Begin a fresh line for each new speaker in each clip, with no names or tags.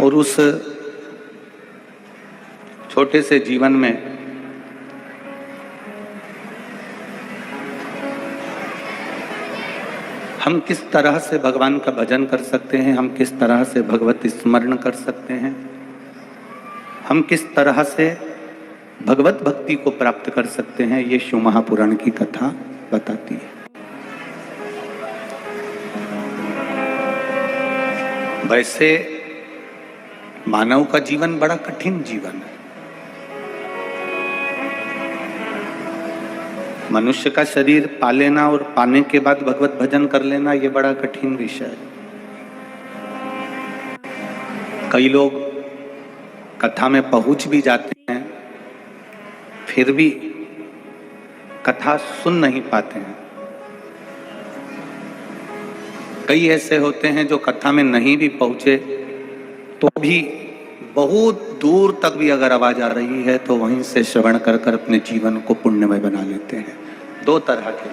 और उस छोटे से जीवन में हम किस तरह से भगवान का भजन कर सकते हैं, हम किस तरह से भगवत स्मरण कर सकते हैं, हम किस तरह से भगवत भक्ति को प्राप्त कर सकते हैं, ये शिव महापुराण की कथा बताती है। वैसे मानव का जीवन बड़ा कठिन जीवन है। मनुष्य का शरीर पा लेना और पाने के बाद भगवत भजन कर लेना, ये बड़ा कठिन विषय है। कई लोग कथा में पहुंच भी जाते हैं, फिर भी कथा सुन नहीं पाते हैं। कई ऐसे होते हैं जो कथा में नहीं भी पहुंचे तो भी बहुत दूर तक भी अगर आवाज आ रही है तो वहीं से श्रवण कर कर अपने जीवन को पुण्यमय बना लेते हैं। दो तरह के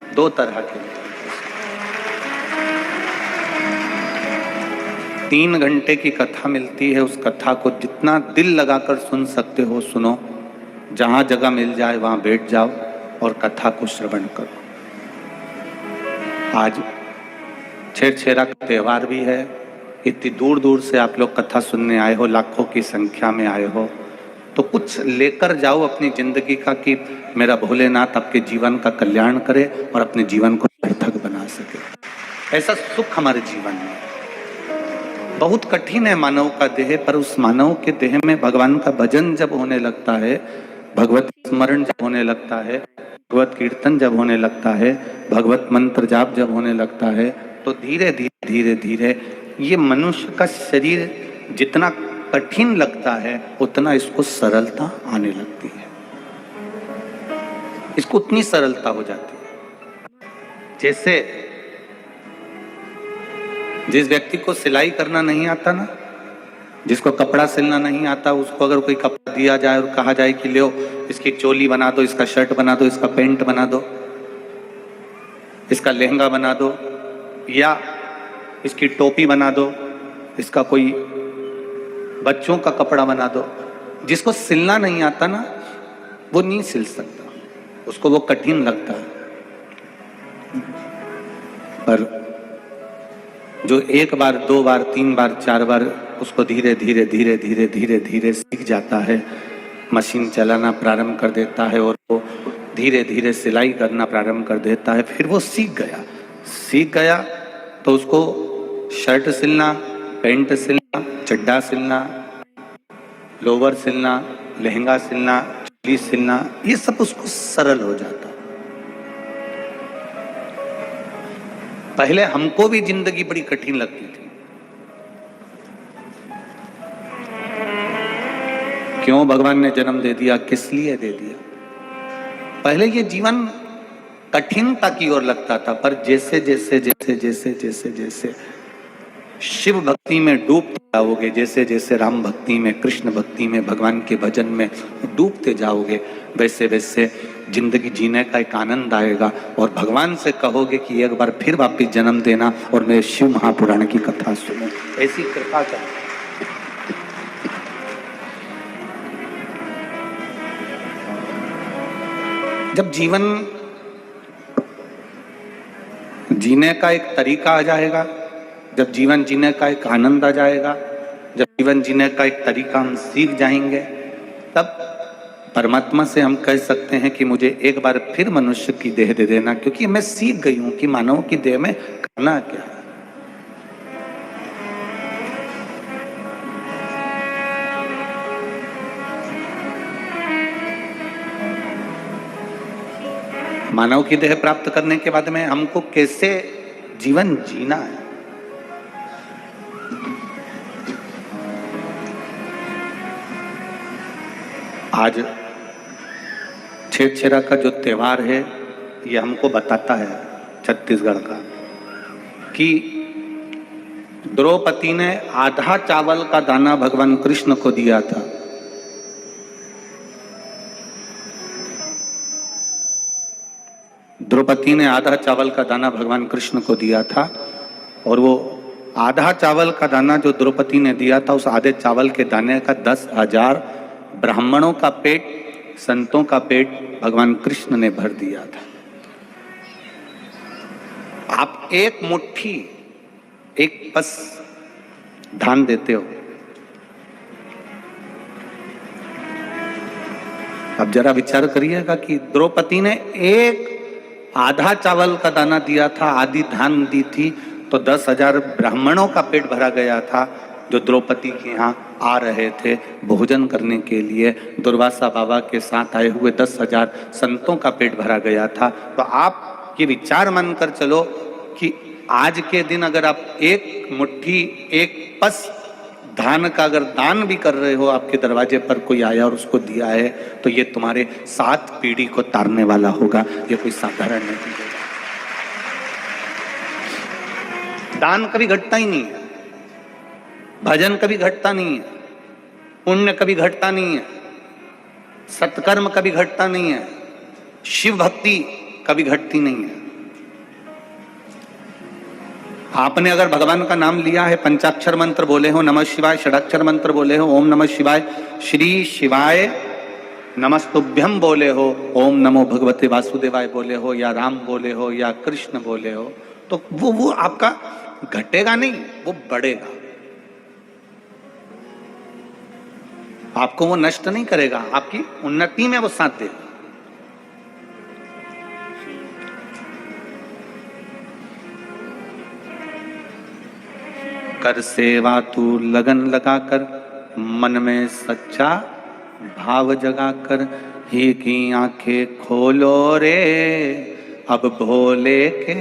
दो तरह के 3 घंटे की कथा मिलती है। उस कथा को जितना दिल लगाकर सुन सकते हो सुनो, जहां जगह मिल जाए वहां बैठ जाओ और कथा को श्रवण करो। आज छेरछेरा का त्योहार भी है। इतनी दूर दूर से आप लोग कथा सुनने आए हो, लाखों की संख्या में आए हो, तो कुछ लेकर जाओ अपनी जिंदगी का कि मेरा भोलेनाथ आपके जीवन का कल्याण करे और अपने जीवन को सार्थक बना सके। ऐसा सुख हमारे जीवन में। बहुत कठिन है मानव का देह, पर उस मानव के देह में भगवान का भजन जब होने लगता है, भगवत स्मरण जब होने लगता है, भगवत कीर्तन जब होने लगता है, भगवत मंत्र जाप जब होने लगता है, तो धीरे धीरे धीरे धीरे ये मनुष्य का शरीर जितना कठिन लगता है उतना इसको सरलता आने लगती है। इसको उतनी सरलता हो जाती है जैसे जिस व्यक्ति को सिलाई करना नहीं आता ना, जिसको कपड़ा सिलना नहीं आता, उसको अगर कोई कपड़ा दिया जाए और कहा जाए कि लो इसकी चोली बना दो, इसका शर्ट बना दो, इसका पैंट बना दो, इसका लहंगा बना दो, या इसकी टोपी बना दो, इसका कोई बच्चों का कपड़ा बना दो, जिसको सिलना नहीं आता ना वो नहीं सिल सकता, उसको वो कठिन लगता है। पर जो एक बार, 2 बार, 3 बार, 4 बार उसको धीरे धीरे धीरे धीरे धीरे धीरे सीख जाता है, मशीन चलाना प्रारंभ कर देता है और वो धीरे धीरे सिलाई करना प्रारंभ कर देता है, फिर वो सीख गया तो उसको शर्ट सिलना, पैंट सिलना, चड्डा सिलना, लोवर सिलना, लहंगा सिलना, चोली सिलना, ये सब उसको सरल हो जाता। पहले हमको भी जिंदगी बड़ी कठिन लगती थी। क्यों भगवान ने जन्म दे दिया, किस लिए दे दिया? पहले ये जीवन कठिनता की ओर लगता था, पर जैसे जैसे जैसे जैसे जैसे जैसे शिव भक्ति में डूबते जाओगे, जैसे जैसे राम भक्ति में, कृष्ण भक्ति में, भगवान के भजन में डूबते जाओगे, वैसे वैसे जिंदगी जीने का एक आनंद आएगा और भगवान से कहोगे कि एक बार फिर वापिस जन्म देना और मैं शिव महापुराण की कथा सुनूं। ऐसी कृपा कर। जब जीवन जीने का एक तरीका आ जाएगा, जब जीवन जीने का एक आनंद आ जाएगा, जब जीवन जीने का एक तरीका हम सीख जाएंगे, तब परमात्मा से हम कह सकते हैं कि मुझे एक बार फिर मनुष्य की देह दे देना, क्योंकि मैं सीख गई हूं कि मानव की देह में करना क्या है। मानव की देह प्राप्त करने के बाद में हमको कैसे जीवन जीना है। आज छेरछेरा का जो त्योहार है ये हमको बताता है छत्तीसगढ़ का कि द्रौपदी ने आधा चावल का दाना भगवान कृष्ण को दिया था। द्रौपदी ने आधा चावल का दाना भगवान कृष्ण को दिया था, और वो आधा चावल का दाना जो द्रौपदी ने दिया था, उस आधे चावल के दाने का 10,000 ब्राह्मणों का पेट, संतों का पेट भगवान कृष्ण ने भर दिया था। आप एक मुट्ठी, एक पस धान देते हो, अब जरा विचार करिएगा कि द्रौपदी ने एक आधा चावल का दाना दिया था, आधी धान दी थी, तो 10,000 ब्राह्मणों का पेट भरा गया था जो द्रौपदी के यहाँ आ रहे थे भोजन करने के लिए। दुर्वासा बाबा के साथ आए हुए 10,000 संतों का पेट भरा गया था। तो आप ये विचार मानकर चलो कि आज के दिन अगर आप एक मुट्ठी, एक पस धान का अगर दान भी कर रहे हो, आपके दरवाजे पर कोई आया और उसको दिया है, तो ये तुम्हारे 7 पीढ़ी को तारने वाला होगा। ये कोई साधारण नहीं है। दान कभी घटता ही नहीं है, भजन कभी घटता नहीं है, पुण्य कभी घटता नहीं है, सत्कर्म कभी घटता नहीं है, शिव भक्ति कभी घटती नहीं है। आपने अगर भगवान का नाम लिया है, पंचाक्षर मंत्र बोले हो, नमः शिवाय, षडाक्षर मंत्र बोले हो, ओम नमः शिवाय, श्री शिवाय नमस्तुभ्यम बोले हो, ओम नमो भगवते वासुदेवाय बोले हो, या राम बोले हो, या कृष्ण बोले हो, तो वो आपका घटेगा नहीं, वो बढ़ेगा। आपको वो नष्ट नहीं करेगा, आपकी उन्नति में वो साथ देगा। कर सेवा तू लगन लगाकर, मन में सच्चा भाव जगाकर, ही की आंखें खोलो रे, अब भोले के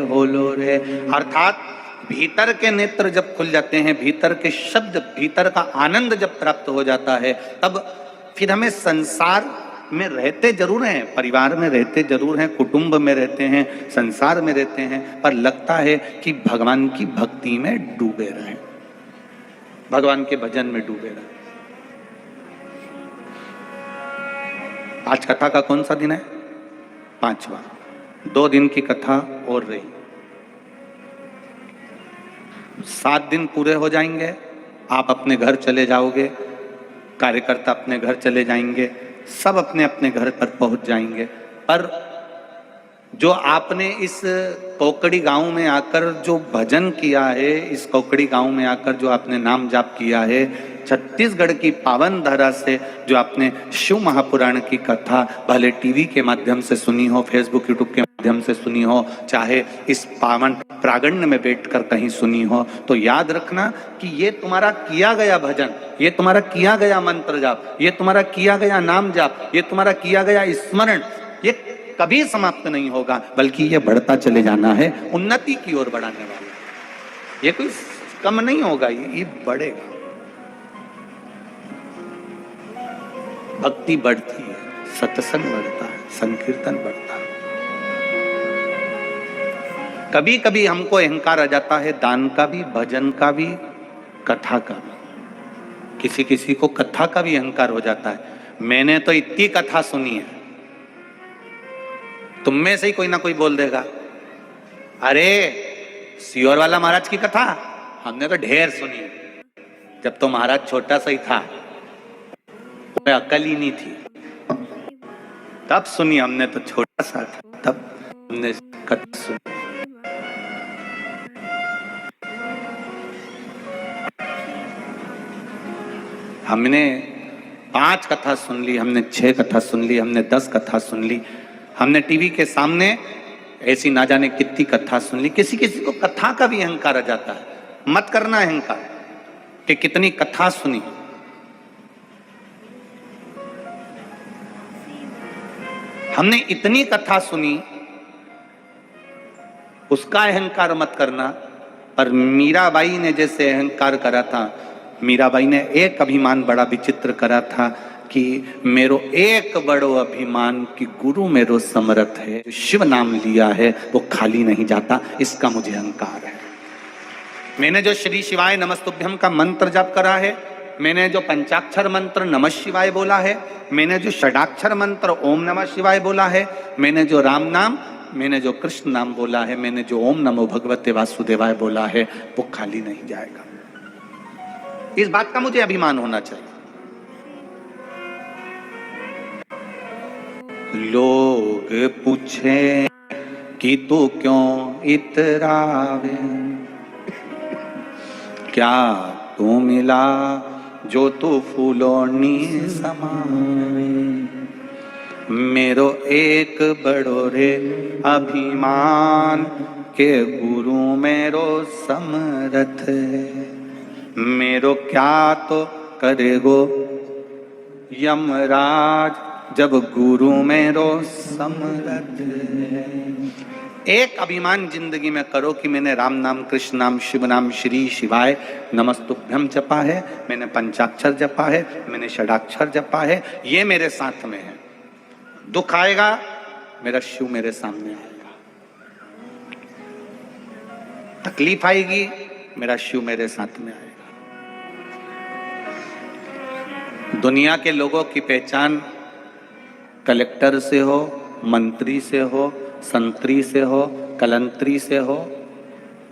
होलो रे। अर्थात भीतर के नेत्र जब खुल जाते हैं, भीतर के शब्द, भीतर का आनंद जब प्राप्त हो जाता है, तब फिर हमें संसार में रहते जरूर हैं, परिवार में रहते जरूर हैं, कुटुंब में रहते हैं, संसार में रहते हैं, पर लगता है कि भगवान की भक्ति में डूबे रहें, भगवान के भजन में डूबे रहें। आज कथा का कौन सा दिन है? 5वां। 2 दिन की कथा और रही, 7 दिन पूरे हो जाएंगे, आप अपने घर चले जाओगे, कार्यकर्ता अपने घर चले जाएंगे, सब अपने अपने घर पर पहुंच जाएंगे। पर जो आपने इस कोकड़ी गांव में आकर जो भजन किया है, इस कोकड़ी गांव में आकर जो आपने नाम जाप किया है, छत्तीसगढ़ की पावन धारा से जो आपने शिव महापुराण की कथा भले टीवी के माध्यम से सुनी हो, फेसबुक यूट्यूब के माध्यम से सुनी हो, चाहे इस पावन प्रांगण में बैठकर कहीं सुनी हो, तो याद रखना कि ये तुम्हारा किया गया भजन, ये तुम्हारा किया गया मंत्र जाप, ये तुम्हारा किया गया नाम जाप, ये तुम्हारा किया गया स्मरण, ये कभी समाप्त नहीं होगा, बल्कि ये बढ़ता चले जाना है, उन्नति की ओर बढ़ाने वाला। ये कोई कम नहीं होगा, ये बढ़ेगा। भक्ति बढ़ती है, सत्संग बढ़ता है, संकीर्तन बढ़ता है। कभी कभी हमको अहंकार आ जाता है, दान का भी, भजन का भी, कथा का भी। किसी किसी को कथा का भी अहंकार हो जाता है। मैंने तो इतनी कथा सुनी है, तुम में से ही कोई ना कोई बोल देगा, अरे सियोर वाला महाराज की कथा हमने तो ढेर सुनी, जब तो महाराज छोटा सा ही था, तुम्हें अकल ही नहीं थी, तब सुनी हमने, तो छोटा सा था तब हमने कथा सुनी। हमने 5 कथा सुन ली, हमने 6 कथा सुन ली, हमने 10 कथा सुन ली, हमने टीवी के सामने ऐसी ना जाने कितनी कथा सुन ली। किसी किसी को कथा का भी अहंकार आ जाता है। मत करना अहंकार कि कितनी कथा सुनी। हमने इतनी कथा सुनी, उसका अहंकार मत करना। पर मीराबाई ने जैसे अहंकार करा था, मीराबाई ने एक अभिमान बड़ा विचित्र करा था कि मेरो एक बड़ो अभिमान कि गुरु मेरो समर्थ है, शिव नाम लिया है वो खाली नहीं जाता, इसका मुझे अहंकार है। मैंने जो श्री शिवाय नमस्तुभ्यम का मंत्र जप करा है, मैंने जो पंचाक्षर मंत्र नमः शिवाय बोला है, मैंने जो षडाक्षर मंत्र ओम नमः शिवाय बोला है, मैंने जो राम नाम, मैंने जो कृष्ण नाम बोला है, मैंने जो ओम नमो भगवते वासुदेवाय बोला है, वो खाली नहीं जाएगा। इस बात का मुझे अभिमान होना चाहिए। लोग पूछे कि तू क्यों इतरावे, क्या तू मिला जो तू फूलोनी समावे। मेरो एक बड़ो रे अभिमान के गुरु मेरो समरथ है। मेरो क्या तो करेगो यमराज जब गुरु मेरो समरथ है। एक अभिमान जिंदगी में करो कि मैंने राम नाम, कृष्ण नाम, शिव नाम, श्री शिवाय नमस्तुभ्यम जपा है, मैंने पंचाक्षर जपा है, मैंने षडाक्षर जपा है, ये मेरे साथ में है। दुख आएगा, मेरा शिव मेरे सामने आएगा। तकलीफ आएगी, मेरा शिव मेरे साथ में आएगा। दुनिया के लोगों की पहचान कलेक्टर से हो, मंत्री से हो, संतरी से हो, कलंतरी से हो।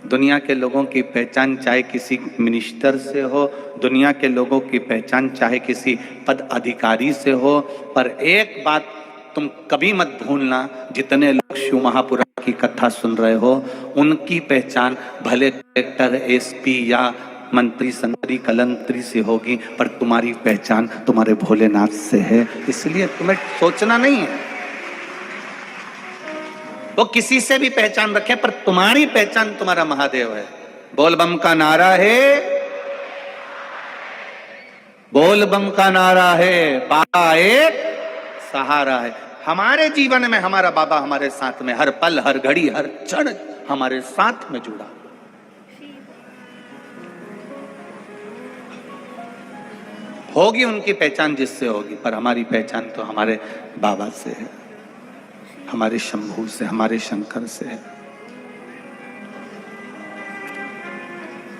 दुनिया के लोगों की पहचान चाहे किसी मिनिस्टर से हो, दुनिया के लोगों की पहचान चाहे किसी पद अधिकारी से हो, पर एक बात तुम कभी मत भूलना, जितने लोग शिव महापुराण की कथा सुन रहे हो, उनकी पहचान भले कलेक्टर, एसपी या मंत्री, संतरी, कलंतरी से होगी, पर तुम्हारी पहचान तुम्हारे भोलेनाथ से है। इसलिए तुम्हें सोचना नहीं है वो किसी से भी पहचान रखे, पर तुम्हारी पहचान तुम्हारा महादेव है। बोल बम का नारा है, बोल बम का नारा है, बाबा एक सहारा है। हमारे जीवन में हमारा बाबा हमारे साथ में, हर पल, हर घड़ी, हर क्षण हमारे साथ में जुड़ा। होगी उनकी पहचान जिससे होगी, पर हमारी पहचान तो हमारे बाबा से है, हमारे शंभू से, हमारे शंकर से है।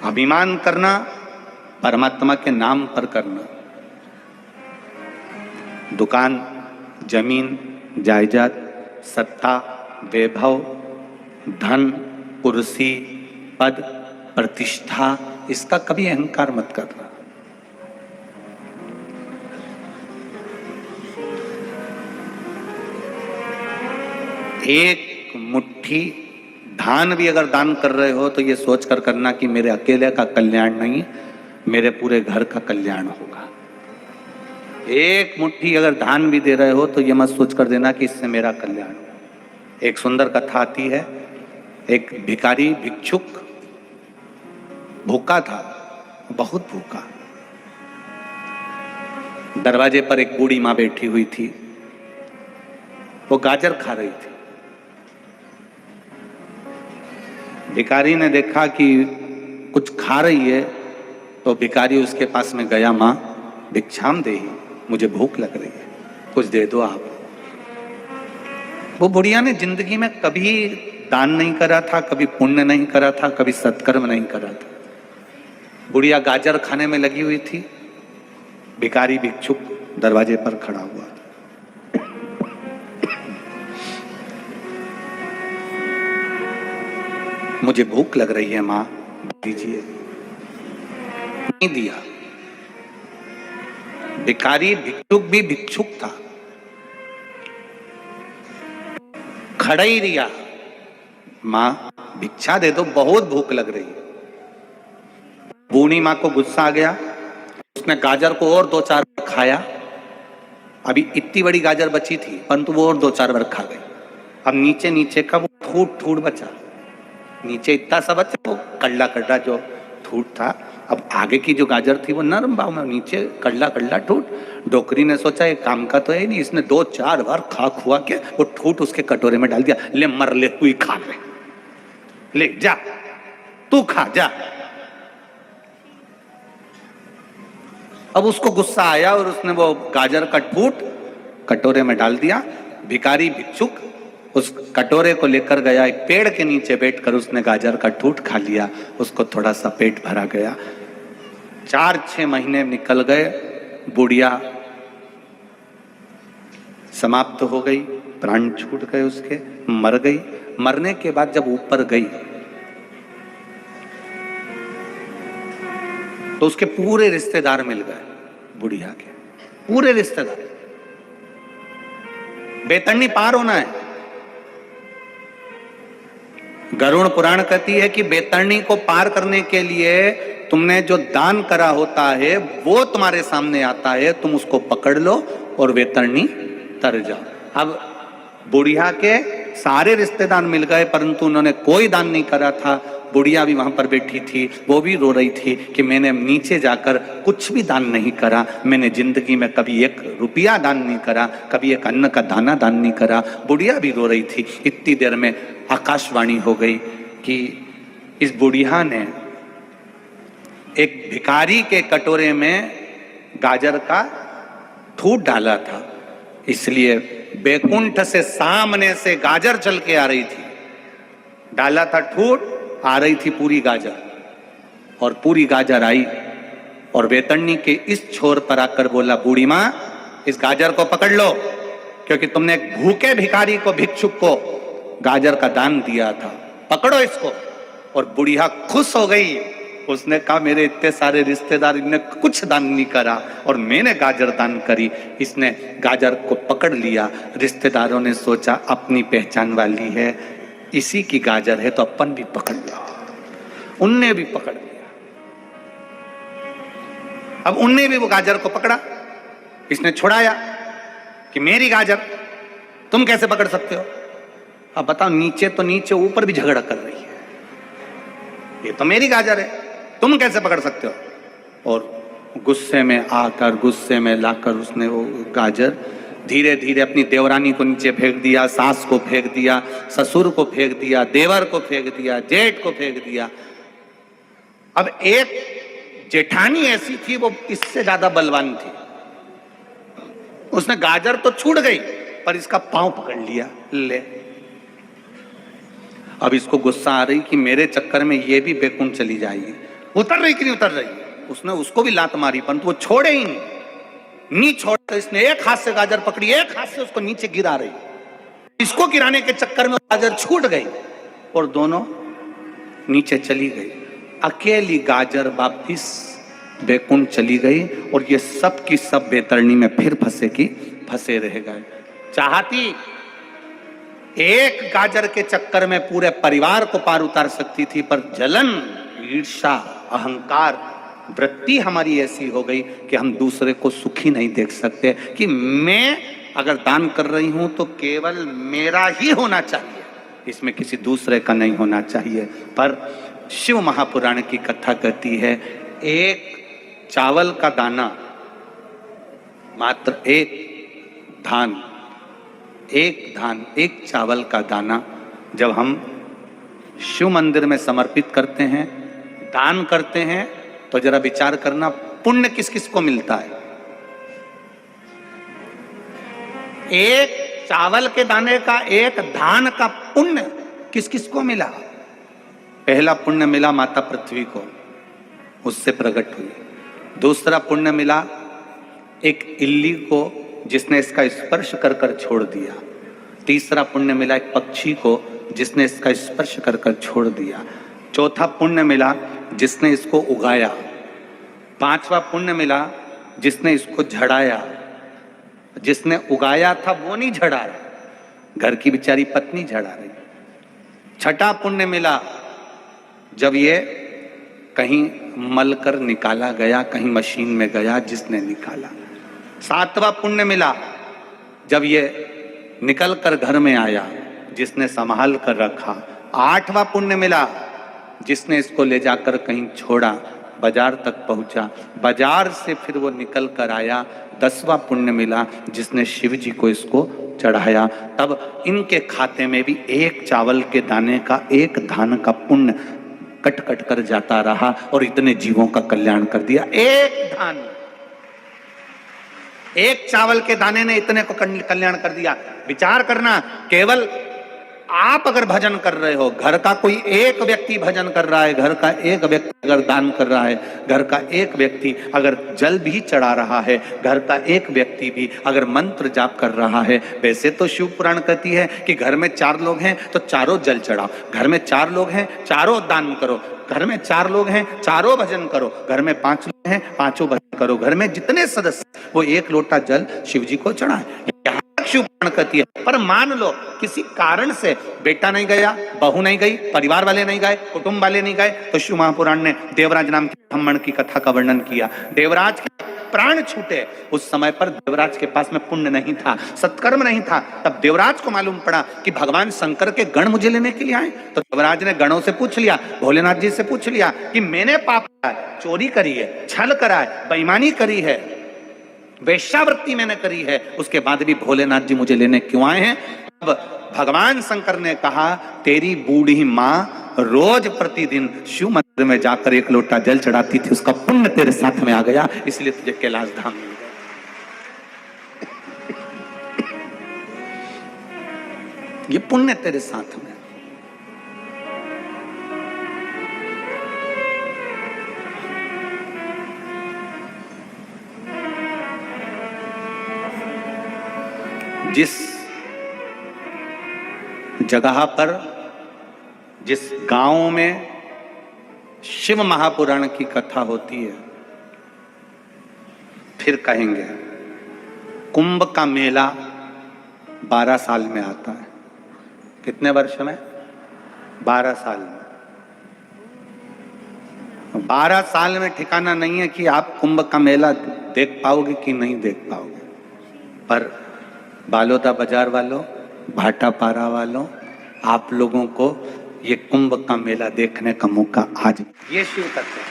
अभिमान करना परमात्मा के नाम पर करना। दुकान, जमीन, जायदाद, सत्ता, वैभव, धन, कुर्सी, पद, प्रतिष्ठा, इसका कभी अहंकार मत करना। एक मुट्ठी धान भी अगर दान कर रहे हो तो ये सोच कर करना कि मेरे अकेले का कल्याण नहीं, मेरे पूरे घर का कल्याण होगा। एक मुट्ठी अगर धान भी दे रहे हो तो ये मत सोच कर देना कि इससे मेरा कल्याण होगा। एक सुंदर कथा आती है, एक भिखारी भिक्षुक भूखा था, बहुत भूखा। दरवाजे पर एक बूढ़ी माँ बैठी हुई थी, वो गाजर खा रही थी। भिखारी ने देखा कि कुछ खा रही है, तो भिखारी उसके पास में गया, माँ भिक्षाम देहि, मुझे भूख लग रही है, कुछ दे दो आप। वो बुढ़िया ने जिंदगी में कभी दान नहीं करा था, कभी पुण्य नहीं करा था, कभी सत्कर्म नहीं करा था। बुढ़िया गाजर खाने में लगी हुई थी, भिखारी भिक्षुक दरवाजे पर खड़ा हुआ। मुझे भूख लग रही है माँ, दीजिए। नहीं दिया। भिखारी भिक्षुक भी भिक्षुक था, खड़ा ही रिया। माँ भिक्षा दे दो, बहुत भूख लग रही है। बूढ़ी माँ को गुस्सा आ गया, उसने गाजर को और 2-4 बार खाया। अभी इतनी बड़ी गाजर बची थी, परंतु वो और 2-4 बार खा गई। अब नीचे नीचे का वो ठूट ठूट बचा, नीचे इतना सा बचा, वो कड़ला कड़ला जो ठूट था। अब आगे की जो गाजर थी वो नरम भाव में, नीचे कड़ला कड़ला ठूट। डोकरी ने सोचा ये काम का तो है नहीं, इसने 2-4 बार खा खुआ के वो ठूट उसके कटोरे में डाल दिया। ले मर ले, तू ही खा ले जा, तू खा जा। अब उसको गुस्सा आया और उसने वो गाजर का ठूट कटोरे में डाल दिया। भिखारी भिक्षुक उस कटोरे को लेकर गया, एक पेड़ के नीचे बैठकर उसने गाजर का ठूठ खा लिया, उसको थोड़ा सा पेट भरा गया। 4-6 महीने निकल गए, बुढ़िया समाप्त हो गई, प्राण छूट गए उसके, मर गई। मरने के बाद जब ऊपर गई तो उसके पूरे रिश्तेदार मिल गए, बुढ़िया के पूरे रिश्तेदार। बैतरणी पार होना है। गरुड़ पुराण कहती है कि बैतरणी को पार करने के लिए तुमने जो दान करा होता है वो तुम्हारे सामने आता है, तुम उसको पकड़ लो और बैतरणी तर जाओ। अब बुढ़िया के सारे रिश्तेदार मिल गए, परंतु उन्होंने कोई दान नहीं करा था। बुढ़िया भी वहां पर बैठी थी, वो भी रो रही थी कि मैंने नीचे जाकर कुछ भी दान नहीं करा, मैंने जिंदगी में कभी 1 रुपया दान नहीं करा, कभी एक अन्न का दाना दान नहीं करा। बुढ़िया भी रो रही थी। इतनी देर में आकाशवाणी हो गई कि इस बुढ़िया ने एक भिखारी के कटोरे में गाजर का ठूठ डाला था, इसलिए बैकुंठ से सामने से गाजर चल के आ रही थी। डाला था ठूठ, आ रही थी पूरी गाजर, और पूरी गाजर आई और बैतरणी के इस छोर पर आकर बोला, बूढ़ी मां इस गाजर को पकड़ लो, क्योंकि तुमने एक भूखे भिखारी को, भिक्षुक को गाजर का दान दिया था, पकड़ो इसको। और बुढ़िया खुश हो गई। उसने कहा मेरे इतने सारे रिश्तेदार, इनने कुछ दान नहीं करा और मैंने गाजर दान करी। इसने गाजर को पकड़ लिया। रिश्तेदारों ने सोचा अपनी पहचान वाली है, इसी की गाजर है तो अपन भी पकड़ लिया। उनने भी पकड़ लिया। अब उनने भी वो गाजर को पकड़ा, इसने छुड़ाया कि मेरी गाजर तुम कैसे पकड़ सकते हो। अब बताओ, नीचे तो नीचे, ऊपर भी झगड़ा कर रही है, ये तो मेरी गाजर है, तुम कैसे पकड़ सकते हो। और गुस्से में आकर, गुस्से में लाकर उसने वो गाजर धीरे धीरे अपनी देवरानी को नीचे फेंक दिया, सास को फेंक दिया, ससुर को फेंक दिया, देवर को फेंक दिया, जेठ को फेंक दिया। अब एक जेठानी ऐसी थी, वो इससे ज्यादा बलवान थी। उसने गाजर तो छूट गई पर इसका पांव पकड़ लिया, ले। अब इसको गुस्सा आ रही कि मेरे चक्कर में ये भी बैकुंठ चली जाएगी। उतर रही कि नहीं उतर रही। उसने उसको भी लात मारी, परंतु वो छोड़े ही नहीं छोड़। तो इसने एक हाथ से गाजर पकड़ी, एक हाथ से उसको नीचे गिरा रही। इसको गिराने के चक्कर में गाजर छूट गई और दोनों नीचे चली गई। अकेली गाजर वापिस बैकुंठ चली गई और ये सब की सब बैतरणी में फिर फंसे रह गए। चाहती एक गाजर के चक्कर में पूरे परिवार को पार उतार सकती थी, पर जलन, ईर्ष्या, अहंकार, वृत्ति हमारी ऐसी हो गई कि हम दूसरे को सुखी नहीं देख सकते कि मैं अगर दान कर रही हूं तो केवल मेरा ही होना चाहिए, इसमें किसी दूसरे का नहीं होना चाहिए। पर शिव महापुराण की कथा कहती है, एक चावल का दाना, मात्र एक धान, एक चावल का दाना जब हम शिव मंदिर में समर्पित करते हैं, दान करते हैं, तो जरा विचार करना पुण्य किस किस को मिलता है। एक चावल के दाने का, एक धान का पुण्य किस किस को मिला। पहला पुण्य मिला माता पृथ्वी को, उससे प्रकट हुई। दूसरा पुण्य मिला एक इल्ली को, जिसने इसका स्पर्श कर कर छोड़ दिया। तीसरा पुण्य मिला एक पक्षी को, जिसने इसका स्पर्श कर कर छोड़ दिया। चौथा पुण्य मिला जिसने इसको उगाया। पांचवा पुण्य मिला जिसने इसको झड़ाया। जिसने उगाया था वो नहीं झड़ा रहा, घर की बेचारी पत्नी झड़ा रही। छठा पुण्य मिला जब ये कहीं मल कर निकाला गया, कहीं मशीन में गया, जिसने निकाला। सातवां पुण्य मिला जब ये निकल कर घर में आया, जिसने संभाल कर रखा। आठवां पुण्य मिला जिसने इसको ले जाकर कहीं छोड़ा, बाजार तक पहुंचा, बाजार से फिर वो निकल कर आया। 10वां पुण्य मिला जिसने शिव जी को इसको चढ़ाया। तब इनके खाते में भी एक चावल के दाने का, एक धान का पुण्य कट कट कर जाता रहा और इतने जीवों का कल्याण कर दिया। एक धान, एक चावल के दाने ने इतने को कल्याण कर दिया। विचार करना, केवल आप अगर भजन कर रहे हो, घर का कोई एक व्यक्ति भजन कर रहा है, घर का एक व्यक्ति अगर दान कर रहा है, घर का एक व्यक्ति अगर जल भी चढ़ा रहा है, घर का एक व्यक्ति भी अगर मंत्र जाप कर रहा है। वैसे तो शिव पुराण कहती है कि घर में 4 लोग हैं तो चारों जल चढ़ाओ, घर में 4 लोग हैं चारों दान करो, घर में 4 लोग हैं चारों भजन करो, घर में 5 लोग हैं 5 भजन करो, घर में जितने सदस्य वो 1 लोटा जल शिव जी को चढ़ाए। यहाँ तक शिव पुराण कहती है। पर मान लो किसी कारण से बेटा नहीं गया, बहू नहीं गई, परिवार वाले नहीं गए, कुटुंब वाले नहीं गए, तो शिव महापुराण ने देवराज नाम के ब्राह्मण की कथा का वर्णन किया। देवराज के प्राण छूटे, उस समय पर देवराज के पास में पुण्य नहीं था, सत्कर्म नहीं था। तब देवराज को मालूम पड़ा कि भगवान शंकर के गण मुझे लेने के लिए आए। तो देवराज ने गणों से पूछ लिया, भोलेनाथ जी से पूछ लिया कि मैंने पाप किया है, चोरी करी है, छल करा है, बेईमानी करी है, वेश्यावृत्ति मैंने करी है, उसके बाद भी भोलेनाथ जी मुझे लेने क्यों आए हैं? अब भगवान शंकर ने कहा, तेरी बूढ़ी माँ रोज प्रतिदिन शिव मंदिर में जाकर 1 लोटा जल चढ़ाती थी, उसका पुण्य तेरे साथ में आ गया, इसलिए तुझे कैलाश धाम मिल गया। ये पुण्य तेरे साथ में। जिस जगह पर, जिस गांव में शिव महापुराण की कथा होती है, फिर कहेंगे कुंभ का मेला 12 साल में आता है। कितने वर्ष में? 12 साल में। 12 साल में ठिकाना नहीं है कि आप कुंभ का मेला देख पाओगे कि नहीं देख पाओगे। पर बालोदा बाजार वालों, भाटापारा वालों, आप लोगों को ये कुंभ का मेला देखने का मौका आज, ये शिव तत्व है,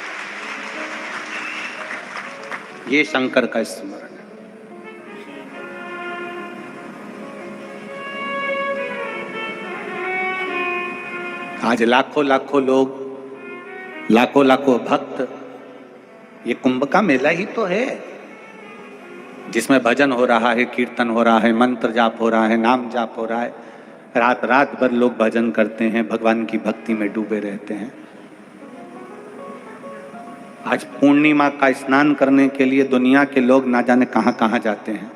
ये शंकर का स्मरण है। आज लाखों लाखों लोग, लाखों लाखों भक्त, ये कुंभ का मेला ही तो है जिसमें भजन हो रहा है, कीर्तन हो रहा है, मंत्र जाप हो रहा है, नाम जाप हो रहा है, रात रात भर लोग भजन करते हैं, भगवान की भक्ति में डूबे रहते हैं। आज पूर्णिमा का स्नान करने के लिए दुनिया के लोग ना जाने कहां कहां जाते हैं,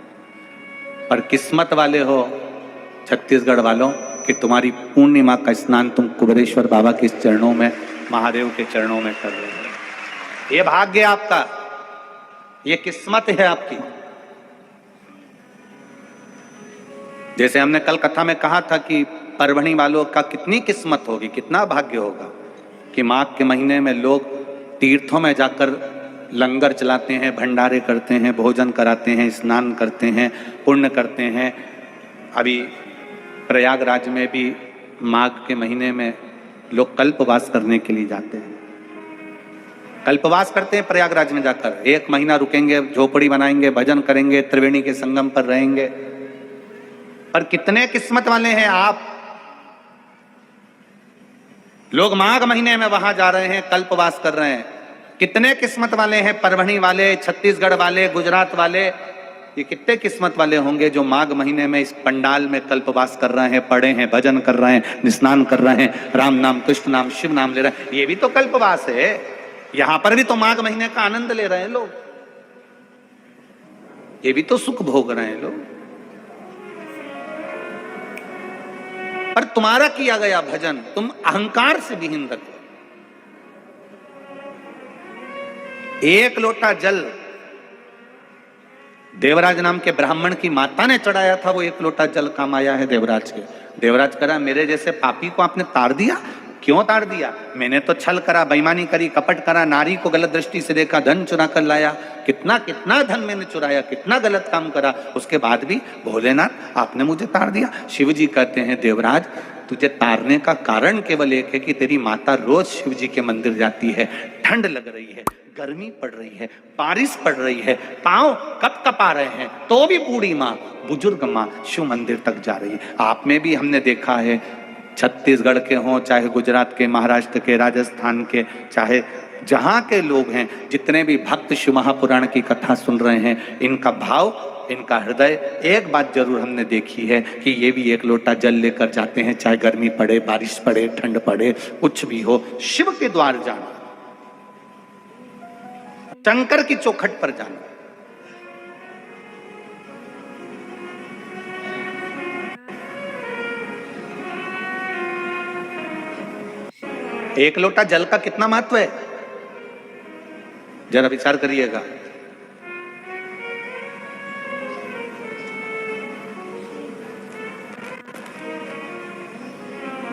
पर किस्मत वाले हो छत्तीसगढ़ वालों कि तुम्हारी पूर्णिमा का स्नान तुम कुबेरेश्वर बाबा के चरणों में, महादेव के चरणों में कर रहे हो। ये भाग्य आपका, ये किस्मत है आपकी। जैसे हमने कल कथा में कहा था कि परभणी वालों का कितनी किस्मत होगी, कितना भाग्य होगा कि माघ के महीने में लोग तीर्थों में जाकर लंगर चलाते हैं, भंडारे करते हैं, भोजन कराते हैं, स्नान करते हैं, पुण्य करते हैं। अभी प्रयागराज में भी माघ के महीने में लोग कल्पवास करने के लिए जाते हैं, कल्पवास करते हैं प्रयागराज में जाकर। 1 महीना रुकेंगे, झोपड़ी बनाएंगे, भजन करेंगे, त्रिवेणी के संगम पर रहेंगे। पर कितने किस्मत वाले हैं आप, लोग माघ महीने में वहां जा रहे हैं, कल्पवास कर रहे हैं। कितने किस्मत वाले हैं परभणी वाले, छत्तीसगढ़ वाले, गुजरात वाले, ये कितने किस्मत वाले होंगे जो माघ महीने में इस पंडाल में कल्पवास कर रहे हैं, पढ़े हैं, भजन कर रहे हैं, स्नान कर रहे हैं, राम नाम, कृष्ण नाम, शिव नाम ले रहे हैं। ये भी तो कल्पवास है। यहां पर भी तो माघ महीने का आनंद ले रहे हैं लोग, ये भी तो सुख भोग रहे हैं लोग। पर तुम्हारा किया गया भजन तुम अहंकार से विहीन रखो। 1 लोटा जल देवराज नाम के ब्राह्मण की माता ने चढ़ाया था, वो 1 लोटा जल काम आया है देवराज के। देवराज करा, मेरे जैसे पापी को आपने ताड़ दिया। क्यों ताड़ दिया? मैंने तो छल करा, बेईमानी करी, कपट करा, नारी को गलत दृष्टि से देखा, धन चुरा कर लाया, कितना कितना धन मैंने चुराया, कितना गलत काम करा, उसके बाद भी भोलेनाथ आपने मुझे ताड़ दिया। शिव जी कहते हैं, देवराज तुझे तारने का कारण केवल एक है कि तेरी माता रोज शिव जी के मंदिर जाती है, ठंड लग रही है, गर्मी पड़ रही है, बारिश पड़ रही है, पांव कप कपा रहे हैं, तो भी बूढ़ी माँ, बुजुर्ग माँ शिव मंदिर तक जा रही है। आप में भी हमने देखा है, छत्तीसगढ़ के हों, चाहे गुजरात के, महाराष्ट्र के, राजस्थान के, चाहे जहां के लोग हैं, जितने भी भक्त शिव महापुराण की कथा सुन रहे हैं, इनका भाव इनका हृदय। एक बात जरूर हमने देखी है कि ये भी एक लोटा जल लेकर जाते हैं, चाहे गर्मी पड़े, बारिश पड़े, ठंड पड़े, कुछ भी हो, शिव के द्वार जाना, शंकर की चौखट पर जाना। एक लोटा जल का कितना महत्व है, जरा विचार करिएगा।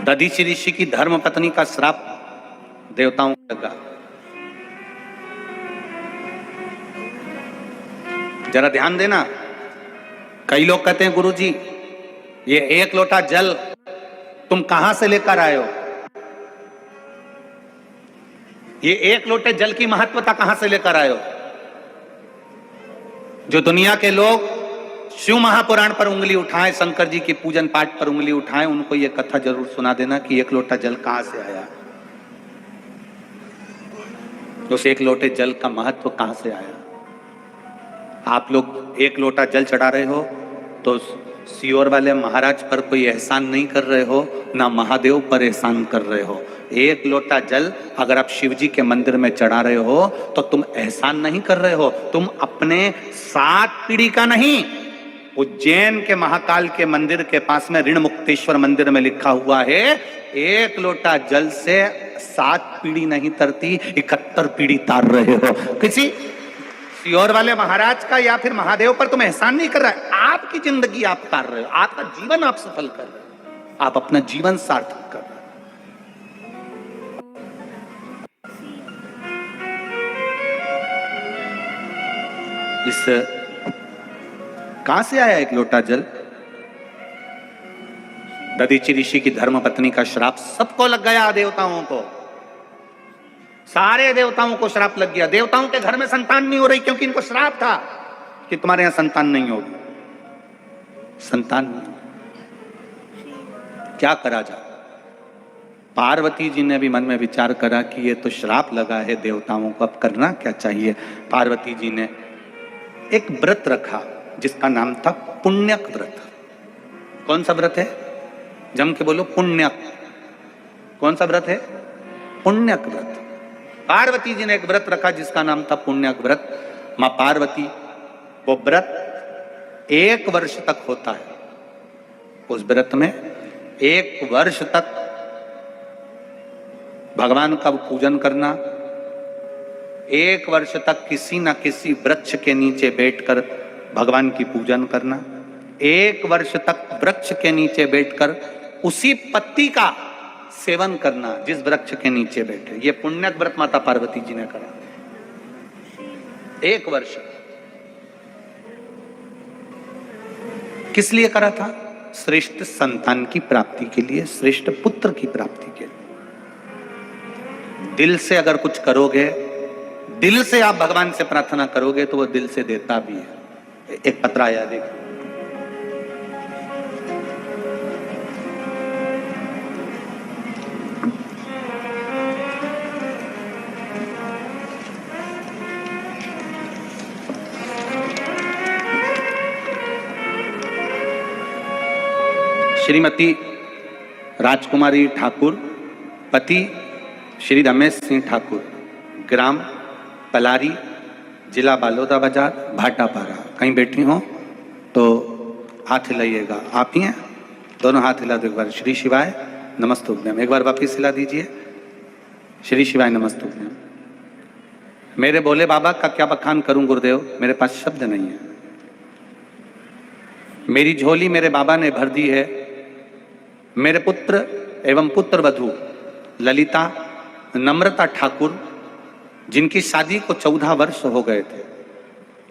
दधीचि ऋषि की धर्म पत्नी का श्राप देवताओं को लगा। जरा ध्यान देना, कई लोग कहते हैं गुरुजी ये एक लोटा जल तुम कहां से लेकर आए हो, ये एक लोटे जल की महत्वता कहां से लेकर आए हो। जो दुनिया के लोग शिव महापुराण पर उंगली उठाएं, शंकर जी के पूजन पाठ पर उंगली उठाएं, उनको यह कथा जरूर सुना देना कि एक लोटा जल कहां से आया, उस एक लोटे जल का महत्व कहां से आया। आप लोग एक लोटा जल चढ़ा रहे हो तो सियोर वाले महाराज पर कोई एहसान नहीं कर रहे हो, ना महादेव पर एहसान कर रहे हो। एक लोटा जल अगर आप शिव जी के मंदिर में चढ़ा रहे हो तो तुम एहसान नहीं कर रहे हो, तुम अपने 7 पीढ़ी का नहीं। उज्जैन के महाकाल के मंदिर के पास में ऋण मुक्तेश्वर मंदिर में लिखा हुआ है, एक लोटा जल से 7 पीढ़ी नहीं तरती, 71 पीढ़ी तार रहे हो। किसी सियोर वाले महाराज का या फिर महादेव पर तुम एहसान नहीं कर रहा है, आपकी जिंदगी आप तार रहे हो, आपका जीवन आप सफल कर रहे हो, आप अपना जीवन सार्थक कर रहे हो। इस कहां से आया एक लोटा जल। दधीचि ऋषि की धर्म पत्नी का श्राप सबको लग गया, देवताओं को, सारे देवताओं को श्राप लग गया। देवताओं के घर में संतान नहीं हो रही क्योंकि इनको श्राप था कि तुम्हारे यहां संतान नहीं होगी। संतान क्या करा जाए। पार्वती जी ने भी मन में विचार करा कि ये तो श्राप लगा है देवताओं को, अब करना क्या चाहिए। पार्वती जी ने एक व्रत रखा जिसका नाम था पुण्यक व्रत। कौन सा व्रत है, जम के बोलो, पुण्यक। कौन सा व्रत है, पुण्यक व्रत। पार्वती जी ने एक व्रत रखा जिसका नाम था पुण्यक व्रत। मां पार्वती, वो व्रत 1 वर्ष तक होता है। उस व्रत में 1 वर्ष तक भगवान का पूजन करना, 1 वर्ष तक किसी न किसी वृक्ष के नीचे बैठकर भगवान की पूजन करना, 1 वर्ष तक वृक्ष के नीचे बैठकर उसी पत्ती का सेवन करना जिस वृक्ष के नीचे बैठे। ये पुण्यक व्रत माता पार्वती जी ने करा 1 वर्ष। किस लिए करा था, श्रेष्ठ संतान की प्राप्ति के लिए, श्रेष्ठ पुत्र की प्राप्ति के लिए। दिल से अगर कुछ करोगे, दिल से आप भगवान से प्रार्थना करोगे तो वो दिल से देता भी है। एक पत्र आया देखो, श्रीमती राजकुमारी ठाकुर, पति श्री रमेश सिंह ठाकुर, ग्राम पलारी, जिला बालोदा बाजार, भाटापारा। कहीं बैठी हो तो हाथ हिलाइएगा। आप ही हैं, दोनों हाथ हिला दो एक बार। श्री शिवाय नमस्तुभ्यम, एक बार वापिस हिला दीजिए। श्री शिवाय नमस्तुभ्यम। मेरे भोले बाबा का क्या बखान करूं गुरुदेव, मेरे पास शब्द नहीं है। मेरी झोली मेरे बाबा ने भर दी है। मेरे पुत्र एवं पुत्र वधू ललिता नम्रता ठाकुर, जिनकी शादी को 14 वर्ष हो गए थे,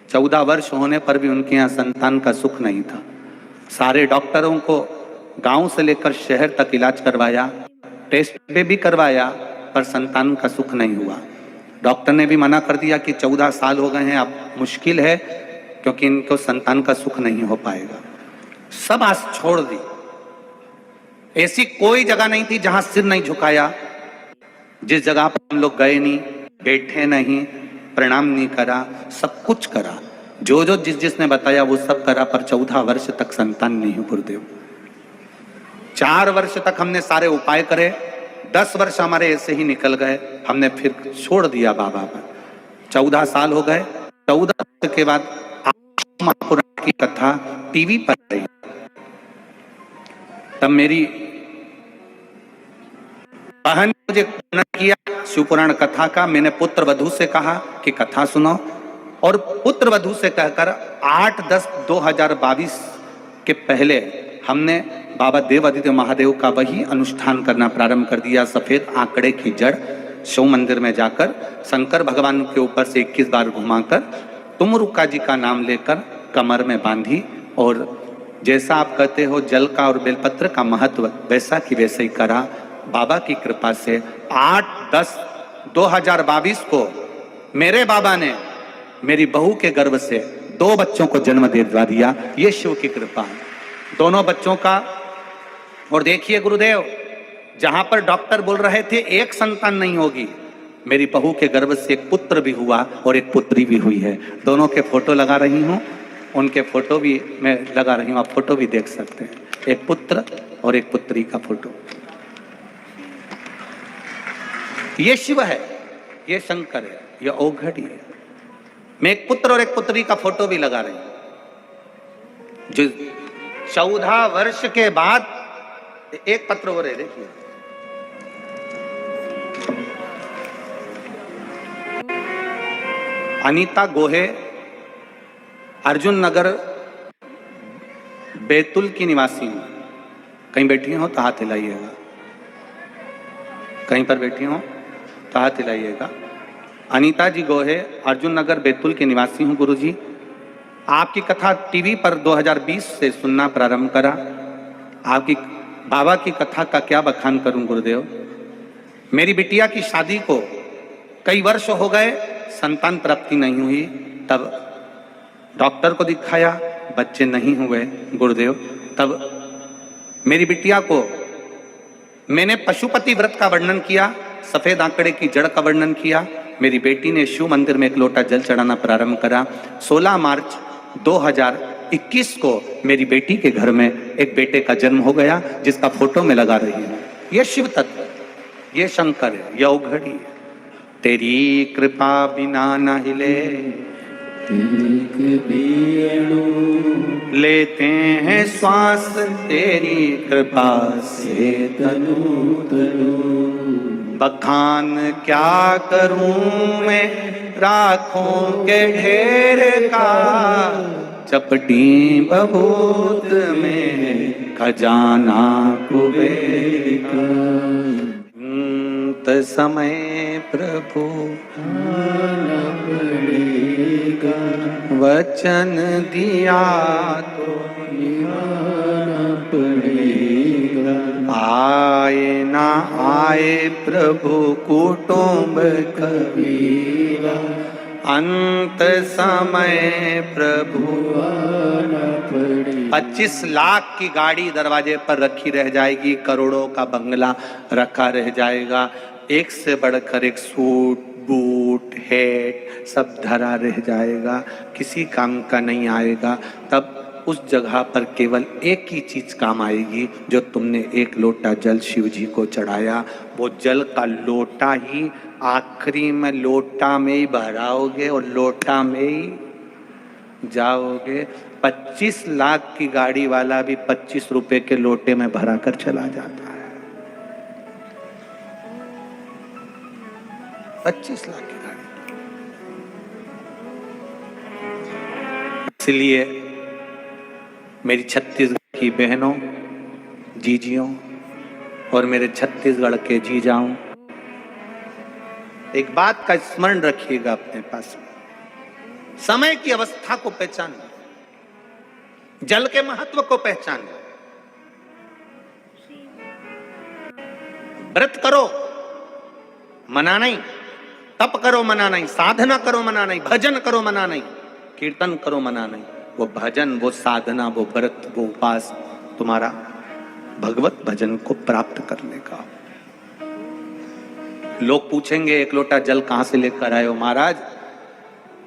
14 वर्ष होने पर भी उनके यहाँ संतान का सुख नहीं था। सारे डॉक्टरों को गांव से लेकर शहर तक इलाज करवाया, टेस्ट भी करवाया, पर संतान का सुख नहीं हुआ। डॉक्टर ने भी मना कर दिया कि 14 साल हो गए हैं, अब मुश्किल है क्योंकि इनको संतान का सुख नहीं हो पाएगा। सब आस छोड़ दी। ऐसी कोई जगह नहीं थी जहां सिर नहीं झुकाया, जिस जगह पर हम लोग गए नहीं, बैठे नहीं, प्रणाम नहीं करा, सब कुछ करा। जो जो जिसने बताया वो सब करा, पर 14 वर्ष तक संतान नहीं हुई गुरुदेव। 4 वर्ष तक हमने सारे उपाय करे, 10 वर्ष हमारे ऐसे ही निकल गए, हमने फिर छोड़ दिया बाबा पर। 14 साल हो गए। 14 वर्ष के बाद महापुराण की कथा टीवी पर आई। तब मेरी बहन ने मुझे वर्णन किया शिवपुराण कथा का। मैंने पुत्र वधू से कहा कि कथा सुनो, और पुत्र वधू से कहकर 8/10/2022 के पहले हमने बाबा देव आदित्य महादेव का वही अनुष्ठान करना प्रारंभ कर दिया। सफेद आंकड़े की जड़ शिव मंदिर में जाकर शंकर भगवान के ऊपर से 21 बार घुमाकर तुमरुक्का जी का नाम लेकर कमर में बांधी, और जैसा आप कहते हो जल का और बेलपत्र का महत्व वैसा कि वैसे ही करा। बाबा की कृपा से 8/10/2022 को मेरे बाबा ने मेरी बहू के गर्भ से 2 बच्चों को जन्म दिलवा दिया। ये शिव की कृपा है, दोनों बच्चों का। और देखिए गुरुदेव, जहां पर डॉक्टर बोल रहे थे एक संतान नहीं होगी, मेरी बहू के गर्भ से एक पुत्र भी हुआ और एक पुत्री भी हुई है। दोनों के फोटो लगा रही हूं, उनके फोटो भी मैं लगा रही हूं, आप फोटो भी देख सकते हैं। एक पुत्र और एक पुत्री का फोटो। ये शिव है, ये शंकर है, ये औघड़ी है। मैं एक पुत्र और एक पुत्री का फोटो भी लगा रही हूं, जो 14 वर्ष के बाद एक पत्र हो रहे। देखिए, अनीता गोहे, अर्जुन नगर बैतूल की निवासी हूं। कहीं बैठी हो तो हाथ हिलाइएगा, कहीं पर बैठी हो तो हाथ हिलाइएगा। अनीता जी गोहे, अर्जुन नगर बैतूल के निवासी हूँ गुरुजी। आपकी कथा टीवी पर 2020 से सुनना प्रारंभ करा। आपकी बाबा की कथा का क्या बखान करूं गुरुदेव। मेरी बिटिया की शादी को कई वर्ष हो गए, संतान प्राप्ति नहीं हुई। तब डॉक्टर को दिखाया, बच्चे नहीं हुए गुरुदेव। तब मेरी बिटिया को मैंने पशुपति व्रत का वर्णन किया, सफेद आंकड़े की जड़ का वर्णन किया। मेरी बेटी ने शिव मंदिर में एक लोटा जल चढ़ाना प्रारंभ करा। 16 मार्च 2021 को मेरी बेटी के घर में एक बेटे का जन्म हो गया, जिसका फोटो में लगा रही हूं। ये शिव तत्व, ये शंकर है, ये औघड़ी है। तेरी कृपा बिना न हिले लेते हैं श्वास, तेरी कृपा से तनु तनु। बखान क्या करूं मैं राखों के ढेर का, चपटी बबूत में खजाना कुबेर का। समय प्रभु आना पड़ेगा, वचन दिया तो निभाना पड़ेगा। आए ना आए प्रभु कुटुंब कबीरा, अंत समय प्रभु आना पड़ेगा। 25 लाख की गाड़ी दरवाजे पर रखी रह जाएगी, करोड़ों का बंगला रखा रह जाएगा, एक से बढ़कर एक सूट बूट हैट सब धरा रह जाएगा, किसी काम का नहीं आएगा। तब उस जगह पर केवल एक ही चीज काम आएगी, जो तुमने एक लोटा जल शिव जी को चढ़ाया, वो जल का लोटा ही आखिरी में लोटा में ही भराओगे और लोटा में ही जाओगे। 25 लाख की गाड़ी वाला भी 25 रुपए के लोटे में भरा कर चला जाता है। 25 लाख की गाड़ी। इसलिए मेरी छत्तीसगढ़ की बहनों, जीजियों और मेरे छत्तीसगढ़ के जीजाओं, एक बात का स्मरण रखिएगा अपने पास में। समय की अवस्था को पहचानो, जल के महत्व को पहचानो। व्रत करो मना नहीं, तप करो मना नहीं, साधना करो मना नहीं, भजन करो मना नहीं, कीर्तन करो मना नहीं। वो भजन, वो साधना, वो व्रत, वो उपास तुम्हारा भगवत भजन को प्राप्त करने का। लोग पूछेंगे एक लोटा जल कहां से लेकर आए हो महाराज।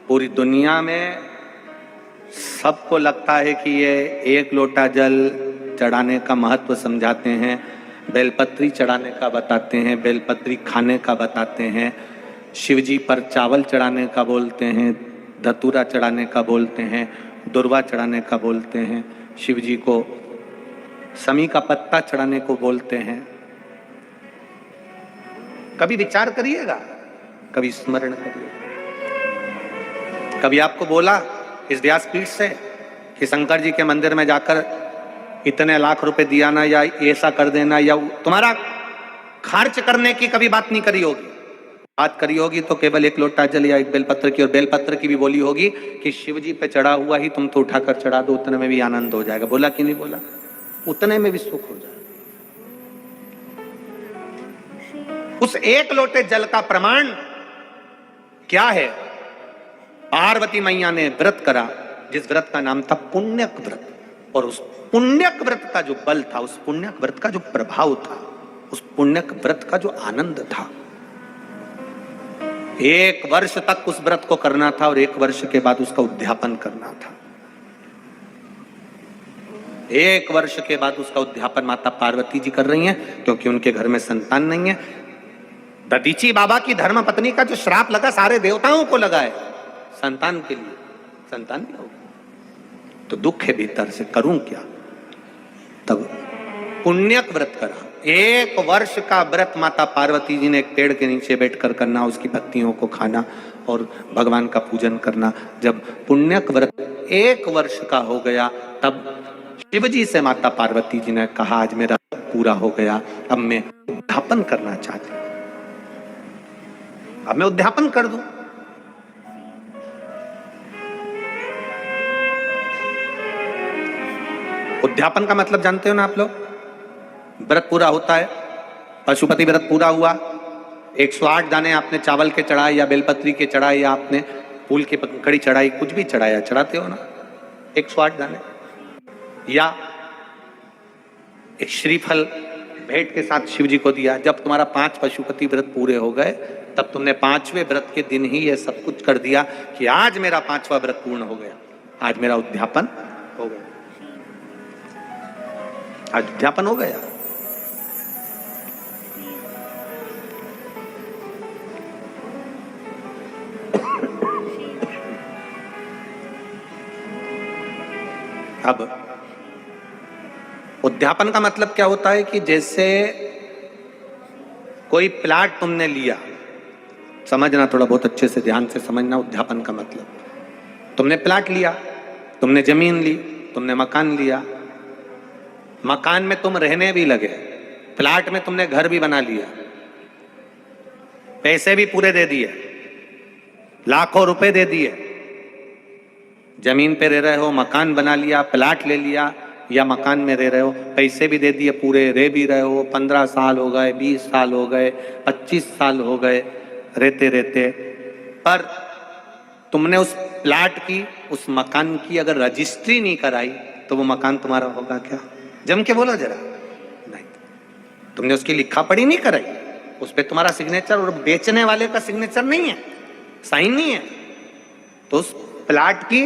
पूरी दुनिया में सबको लगता है कि ये एक लोटा जल चढ़ाने का महत्व समझाते हैं, बेलपत्री चढ़ाने का बताते हैं, बेलपत्री खाने का बताते हैं, शिव जी पर चावल चढ़ाने का बोलते हैं, धतूरा चढ़ाने का बोलते हैं, दुर्वा चढ़ाने का बोलते हैं, शिव जी को समी का पत्ता चढ़ाने को बोलते हैं। कभी विचार करिएगा, कभी स्मरण करिएगा। कभी आपको बोला इस व्यासपीठ से कि शंकर जी के मंदिर में जाकर इतने लाख रुपए दिया ना, या ऐसा कर देना, या तुम्हारा खर्च करने की कभी बात नहीं करी होगी। बात करी होगी तो केवल एक लोटा जल या एक बेलपत्र की, और बेलपत्र की भी बोली होगी कि शिव जी पे चढ़ा हुआ ही तुम तो उठाकर चढ़ा दो, उतने में भी आनंद हो जाएगा। बोला कि नहीं बोला? उतने में भी सुख हो जाएगा। उस एक लोटे जल का प्रमाण क्या है? पार्वती मैया ने व्रत करा, जिस व्रत का नाम था पुण्यक व्रत, और उस पुण्यक व्रत का जो बल था, उस पुण्यक व्रत का जो प्रभाव था, उस पुण्यक व्रत का जो आनंद था, 1 वर्ष तक उस व्रत को करना था और 1 वर्ष के बाद उसका उद्यापन करना था। 1 वर्ष के बाद उसका उद्यापन माता पार्वती जी कर रही हैं, क्योंकि उनके घर में संतान नहीं है। दधीची बाबा की धर्म पत्नी का जो श्राप लगा सारे देवताओं को लगा है संतान के लिए, संतान नहीं होगी तो दुख है भीतर से, करूं क्या? तब पुण्यक व्रत करा। 1 वर्ष का व्रत माता पार्वती जी ने एक पेड़ के नीचे बैठकर करना, उसकी पत्तियों को खाना और भगवान का पूजन करना। जब पुण्यक व्रत 1 वर्ष का हो गया, तब शिव जी से माता पार्वती जी ने कहा, आज मेरा पूरा हो गया, अब मैं उद्यापन करना चाहती हूं, अब मैं उद्यापन कर दूं। उद्यापन का मतलब जानते हो ना आप लोग? व्रत पूरा होता है, पशुपति व्रत पूरा हुआ, 108 दाने आपने चावल के चढ़ाए या बेलपत्री के चढ़ाए या आपने फूल की पंखड़ी चढ़ाई, कुछ भी चढ़ाया, चढ़ाते हो ना 108 दाने, या एक श्रीफल भेंट के साथ शिव जी को दिया। जब तुम्हारा 5 पशुपति व्रत पूरे हो गए, तब तुमने 5वें व्रत के दिन ही यह सब कुछ कर दिया कि आज मेरा 5वां व्रत पूर्ण हो गया, आज मेरा उद्यापन हो गया, आज उद्यापन हो गया। अब उद्यापन का मतलब क्या होता है कि जैसे कोई प्लाट तुमने लिया, समझना थोड़ा बहुत अच्छे से, ध्यान से समझना उद्यापन का मतलब। तुमने प्लाट लिया, तुमने जमीन ली, तुमने मकान लिया, मकान में तुम रहने भी लगे, प्लाट में तुमने घर भी बना लिया, पैसे भी पूरे दे दिए, लाखों रुपए दे दिए, जमीन पे रह रहे हो, मकान बना लिया, प्लाट ले लिया, या मकान में रह रहे हो, पैसे भी दे दिए पूरे, रह भी रहे हो, 15 साल हो गए, 20 साल हो गए, 25 साल हो गए रहते रहते, पर तुमने उस प्लाट की, उस मकान की अगर रजिस्ट्री नहीं कराई तो वो मकान तुम्हारा होगा क्या? जम के बोलो जरा। नहीं, तुमने उसकी लिखा पढ़ी नहीं कराई, उस पर तुम्हारा सिग्नेचर और बेचने वाले का सिग्नेचर नहीं है, साइन नहीं है, तो उस प्लाट की,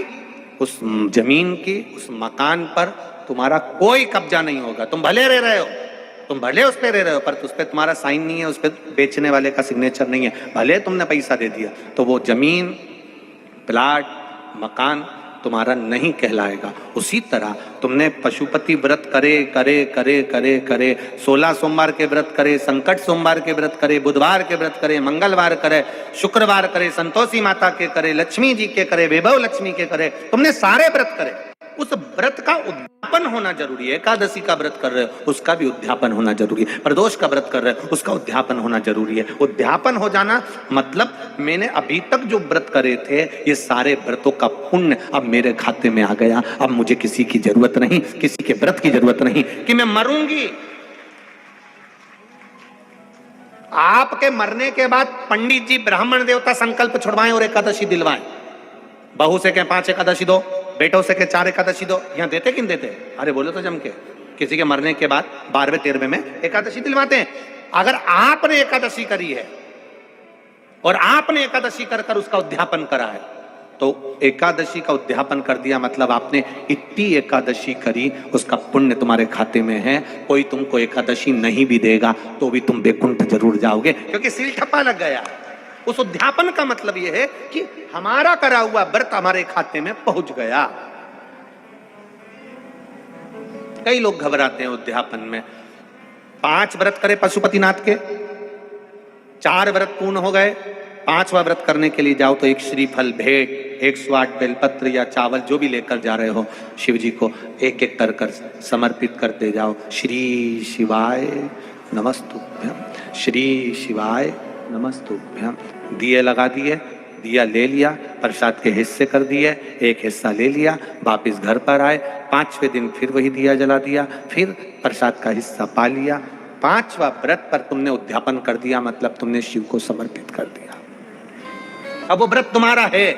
उस जमीन की, उस मकान पर तुम्हारा कोई कब्जा नहीं होगा। तुम भले रह रहे हो, तुम भले उस पर रह रहे हो, पर उस पर तुम्हारा साइन नहीं है, उस पर बेचने वाले का सिग्नेचर नहीं है, भले तुमने पैसा दे दिया, तो वो जमीन, प्लाट, मकान तुम्हारा नहीं कहलाएगा। उसी तरह तुमने पशुपति व्रत करे करे करे करे करे, 16 सोमवार के व्रत करे, संकट सोमवार के व्रत करे, बुधवार के व्रत करे, मंगलवार करे, शुक्रवार करे, संतोषी माता के करे, लक्ष्मी जी के करे, वैभव लक्ष्मी के करे, तुमने सारे व्रत करे, उस व्रत का उद्यापन होना जरूरी है। एकादशी का व्रत कर रहे हो, उसका भी उद्यापन होना जरूरी है। प्रदोष का व्रत कर रहे हो, उसका उद्यापन होना जरूरी है। उद्यापन हो जाना मतलब मैंने अभी तक जो व्रत करे थे, ये सारे व्रतों का पुण्य अब मेरे खाते में आ गया। अब मुझे किसी की जरूरत नहीं, किसी के व्रत की जरूरत नहीं कि मैं मरूंगी। आपके मरने के बाद पंडित जी ब्राह्मण देवता संकल्प छुड़वाएं और एकादशी दिलवाएं। बहू से कहें 5 एकादशी दो, बेटों से कहें 4 एकादशी दो। यहां देते कि नहीं देते? अरे बोलो तो जम के। किसी के मरने के बाद 12वें 13वें में एकादशी दिलवाते हैं। अगर आपने एकादशी करी है और आपने एकादशी कर कर उसका उद्यापन करा है, तो एकादशी का उद्यापन कर दिया मतलब आपने इतनी एकादशी करी, उसका पुण्य तुम्हारे खाते में है। कोई तुमको एकादशी नहीं भी देगा तो भी तुम बैकुंठ जरूर जाओगे, क्योंकि सील ठप्पा लग गया। उस उद्यापन का मतलब यह है कि हमारा करा हुआ व्रत हमारे खाते में पहुंच गया। कई लोग घबराते हैं उद्यापन में। 5 व्रत करे पशुपतिनाथ के, 4 व्रत पूर्ण हो गए, 5वां व्रत करने के लिए जाओ तो एक श्रीफल भेंट, 108 बेलपत्र या चावल जो भी लेकर जा रहे हो शिव जी को एक एक कर समर्पित करते जाओ। श्री शिवाय नमस्तुभ्यं, श्री शिवाय नमस्तुभ्यं। दिए लगा दिए, दिया ले लिया, प्रसाद के हिस्से कर दिए, एक हिस्सा ले लिया, वापिस घर पर आए। 5वें दिन फिर वही दिया जला दिया, फिर प्रसाद का हिस्सा पा लिया। 5वां व्रत पर तुमने उद्यापन कर दिया मतलब तुमने शिव को समर्पित कर दिया। अब वो व्रत तुम्हारा है।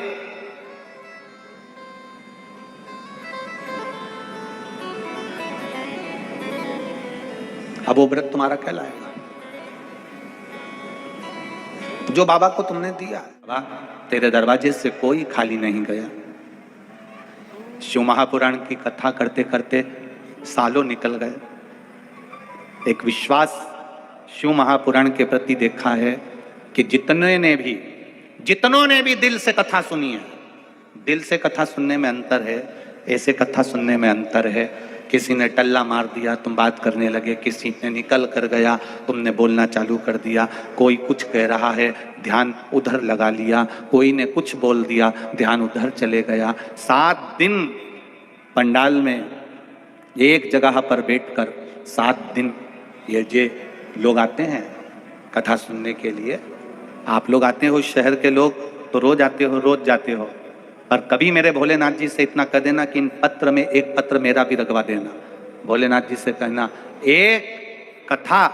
अब वो व्रत तुम्हारा कहलाएगा। जो बाबा को तुमने दिया, बाबा तेरे दरवाजे से कोई खाली नहीं गया। शिव महापुराण की कथा करते करते सालों निकल गए। एक विश्वास शिव महापुराण के प्रति देखा है कि जितनों ने भी दिल से कथा सुनी है, दिल से कथा सुनने में अंतर है, ऐसे कथा सुनने में अंतर है। किसी ने टल्ला मार दिया, तुम बात करने लगे, किसी ने निकल कर गया, तुमने बोलना चालू कर दिया, कोई कुछ कह रहा है, ध्यान उधर लगा लिया, कोई ने कुछ बोल दिया, ध्यान उधर चले गया। 7 दिन पंडाल में एक जगह पर बैठकर 7 दिन ये लोग आते हैं कथा सुनने के लिए। आप लोग आते हो, शहर के लोग तो रोज आते हो, रोज जाते हो, पर कभी मेरे भोलेनाथ जी से इतना कह देना कि इन पत्र में एक पत्र मेरा भी रखवा देना। भोलेनाथ जी से कहना एक कथा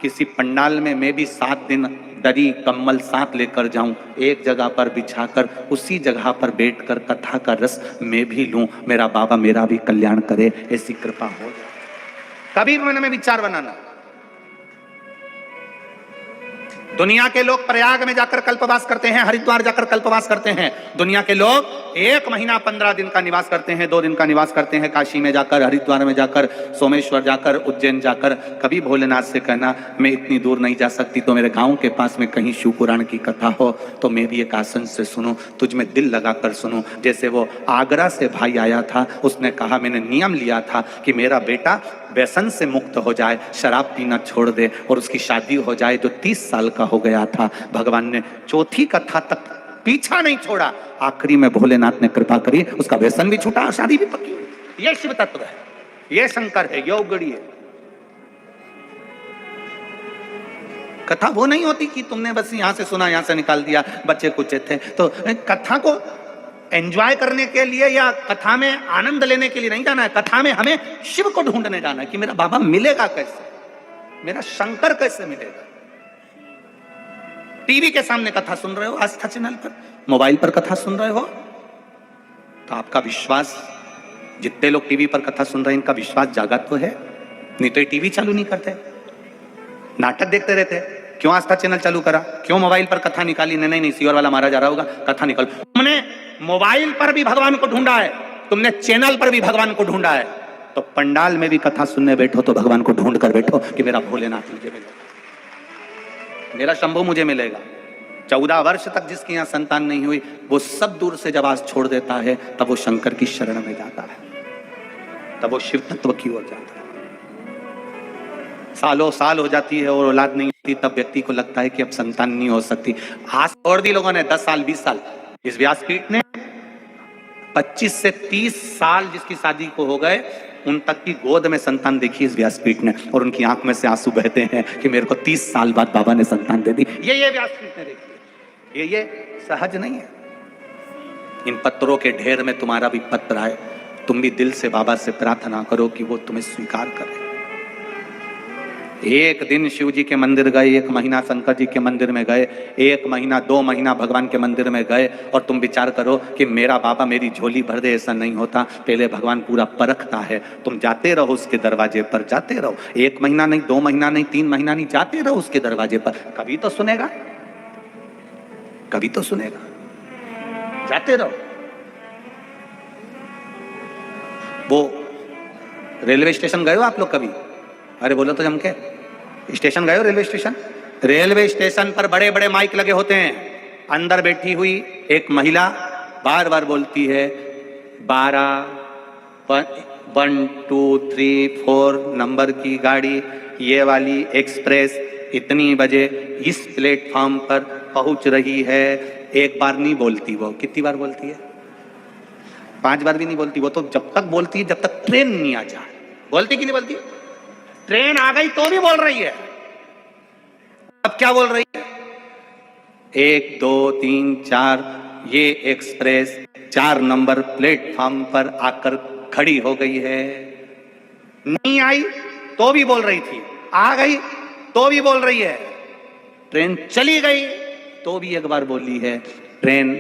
किसी पंडाल में मैं भी 7 दिन दरी कम्बल साथ लेकर जाऊं, एक जगह पर बिछाकर उसी जगह पर बैठकर कथा का रस मैं भी लूं, मेरा बाबा मेरा भी कल्याण करे, ऐसी कृपा हो जाए। कभी मन में विचार बनाना। दुनिया के लोग प्रयाग में जाकर कल्पवास करते हैं, हरिद्वार जाकर कल्पवास करते हैं। दुनिया के लोग 1 महीना 15 दिन का निवास करते हैं, 2 दिन का निवास करते हैं, काशी में जाकर, हरिद्वार में जाकर, सोमेश्वर जाकर, उज्जैन जाकर। कभी भोलेनाथ से कहना मैं इतनी दूर नहीं जा सकती, तो मेरे गांव के पास में कहीं शिव पुराण की कथा हो तो मैं भी एक आसन से सुनूं, तुझ में दिल लगाकर सुनूं। जैसे वो आगरा से भाई आया था, उसने कहा मैंने नियम लिया था कि मेरा बेटा व्यसन से मुक्त हो जाए, शराब पीना छोड़ दे और उसकी शादी हो जाए, जो 30 साल का हो गया था। भगवान ने 4थी कथा तक पीछा नहीं छोड़ा, आखिरी में भोलेनाथ ने कृपा करी, उसका व्यसन भी छूटा और शादी भी पक्की हुई। ये शिव तत्व है, ये शंकर है, ये उगड़ी है। कथा वो नहीं होती कि तुमने बस यहां से सुना, यहां से निकाल दिया, बच्चे कुछ थे। तो कथा को एंजॉय करने के लिए या कथा में आनंद लेने के लिए नहीं जाना है। कथा में हमें शिव को ढूंढने जाना है कि मेरा बाबा मिलेगा कैसे, मेरा शंकर कैसे मिलेगा। टीवी के सामने कथा सुन रहे हो, आस्था चैनल पर, मोबाइल पर कथा सुन रहे हो, तो आपका विश्वास, जितने लोग टीवी पर कथा सुन रहे हैं इनका विश्वास जागा तो है, नहीं तो ये टीवी चालू नहीं करते, नाटक देखते रहते। क्यों आस्था चैनल चालू करा, क्यों मोबाइल पर कथा निकाली? नहीं, सीवर वाला मारा जा रहा होगा, कथा निकल। तुमने मोबाइल पर भी भगवान को ढूंढा है, तुमने चैनल पर भी भगवान को ढूंढा है, तो पंडाल में भी कथा सुनने बैठो तो भगवान को ढूंढ कर बैठो कि मेरा भोलेनाथ मुझे मिलेगा, मेरा शंभू मुझे मिलेगा। 14 वर्ष तक जिसकी यहाँ संतान नहीं हुई, वो सब दूर से जब आज छोड़ देता है, तब वो शंकर की शरण में जाता है, तब वो शिव तत्व की ओर जाता है। सालों साल हो जाती है और औलाद नहीं होती, तब व्यक्ति को लगता है कि अब संतान नहीं हो सकती। आज छोड़ दी लोगों ने 10 साल 20 साल। इस व्यासपीठ ने 25 से 30 साल जिसकी शादी को हो गए, उन तक की गोद में संतान देखी इस व्यासपीठ ने, और उनकी आंख में से आंसू बहते हैं कि मेरे को 30 साल बाद बाबा ने संतान दे दी। ये व्यासपीठ ने देखी, ये सहज नहीं है। इन पत्रों के ढेर में तुम्हारा भी पत्र आए, तुम भी दिल से बाबा से प्रार्थना करो कि वो तुम्हें स्वीकार करे। एक दिन शिव जी के मंदिर गए, 1 महीना शंकर जी के मंदिर में गए, 1 महीना 2 महीना भगवान के मंदिर में गए, और तुम विचार करो कि मेरा बाबा मेरी झोली भर दे, ऐसा नहीं होता। पहले भगवान पूरा परखता है। तुम जाते रहो उसके दरवाजे पर, जाते रहो, 1 महीना नहीं, 2 महीना नहीं, 3 महीना नहीं, जाते रहो उसके दरवाजे पर, कभी तो सुनेगा, कभी तो सुनेगा। जाते रहो। वो रेलवे स्टेशन गए हो आप लोग कभी? अरे बोलो तो जम के, स्टेशन गए हो? रेलवे स्टेशन, रेलवे स्टेशन पर बड़े बड़े माइक लगे होते हैं। अंदर बैठी हुई एक महिला बार बार बोलती है 12 1 2 3 4 नंबर की गाड़ी, ये वाली एक्सप्रेस इतनी बजे इस प्लेटफॉर्म पर पहुंच रही है। एक बार नहीं बोलती वो, कितनी बार बोलती है? 5 बार भी नहीं बोलती वो तो, जब तक बोलती है जब तक ट्रेन नहीं आ जाए। बोलती कि नहीं बोलती? ट्रेन आ गई तो भी बोल रही है। अब क्या बोल रही है? 1 2 3 4 ये एक्सप्रेस 4 नंबर प्लेटफॉर्म पर आकर खड़ी हो गई है। नहीं आई तो भी बोल रही थी, आ गई तो भी बोल रही है, ट्रेन चली गई तो भी एक बार बोली है ट्रेन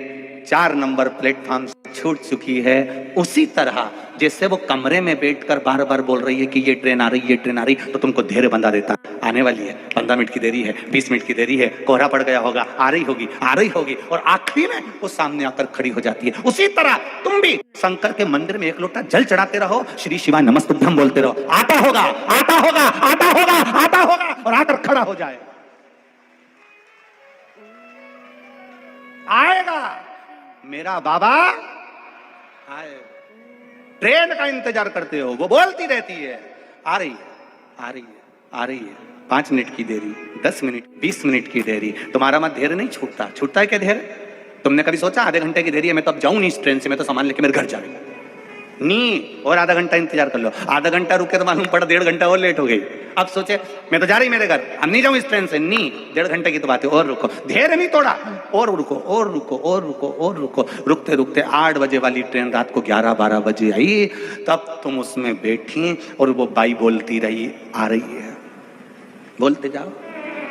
4 नंबर प्लेटफॉर्म से छूट चुकी है। उसी तरह जैसे वो कमरे में बैठकर बार बार बोल रही है कि ये ट्रेन आ रही, ये ट्रेन आ रही, तो तुमको धैर्य बंधा देता, आने वाली है, 15 मिनट की देरी है, 20 मिनट की देरी है, कोहरा पड़ गया होगा, आ रही होगी, आ रही होगी, और आखिरी में वो सामने आकर खड़ी हो जाती है। उसी तरह तुम भी शंकर के मंदिर में एक लोटा जल चढ़ाते रहो, श्री शिवाय नमस्तुभ्यम बोलते रहो, आता होगा, आता होगा, आता होगा, आता होगा, और आकर खड़ा हो जाए। आएगा मेरा बाबा आए। ट्रेन का इंतजार करते हो, वो बोलती रहती है आ रही है, आ रही है, आ रही है, 5 मिनट की देरी, 10 मिनट, 20 मिनट की देरी। तुम्हारा मत धैर्य नहीं छूटता। छूटता है क्या धैर्य? तुमने कभी सोचा आधे घंटे की देरी है, मैं तो अब जाऊं नहीं इस ट्रेन से, मैं तो सामान लेके मेरे घर जाऊंगा। नहीं, और आधा घंटा इंतजार कर लो। आधा घंटा रुके तो मालूम पड़ा 1.5 घंटा और लेट हो गई। अब सोचे मैं तो जा रही मेरे घर, अब नहीं जाऊं इस ट्रेन से। नहीं, 1.5 घंटे की तो बात है, और रुको, धैर्य नहीं तोड़ा, और रुको, और रुको, और रुको, और रुको। रुकते रुकते 8 बजे वाली ट्रेन रात को 11-12 बजे आई, तब तुम उसमें बैठी और वो बाई बोलती रही आ रही है, बोलते जाओ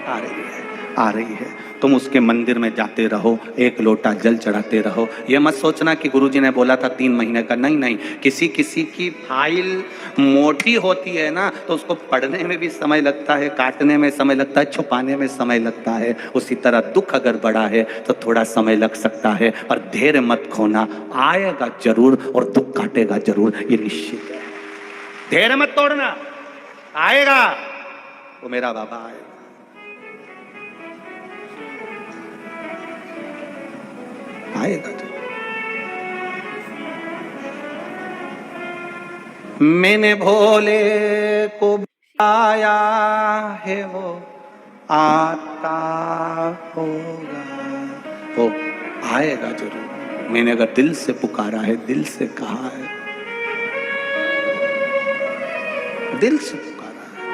आ रही है, आ रही है। तुम उसके मंदिर में जाते रहो, एक लोटा जल चढ़ाते रहो। ये मत सोचना कि गुरुजी ने बोला था 3 महीने का, नहीं नहीं। किसी किसी की फाइल मोटी होती है ना, तो उसको पढ़ने में भी समय लगता है, काटने में समय लगता है, छुपाने में समय लगता है। उसी तरह दुख अगर बड़ा है तो थोड़ा समय लग सकता है, पर धैर्य मत खोना, आएगा जरूर और दुख काटेगा जरूर, ये निश्चित है। धैर्य मत तोड़ना, आएगा वो मेरा बाबा आएगा। आएगा तो। मैंने भोले को बुलाया है, वो आता होगा, वो आएगा जरूर। मैंने अगर दिल से पुकारा है, दिल से कहा है, दिल से पुकारा है,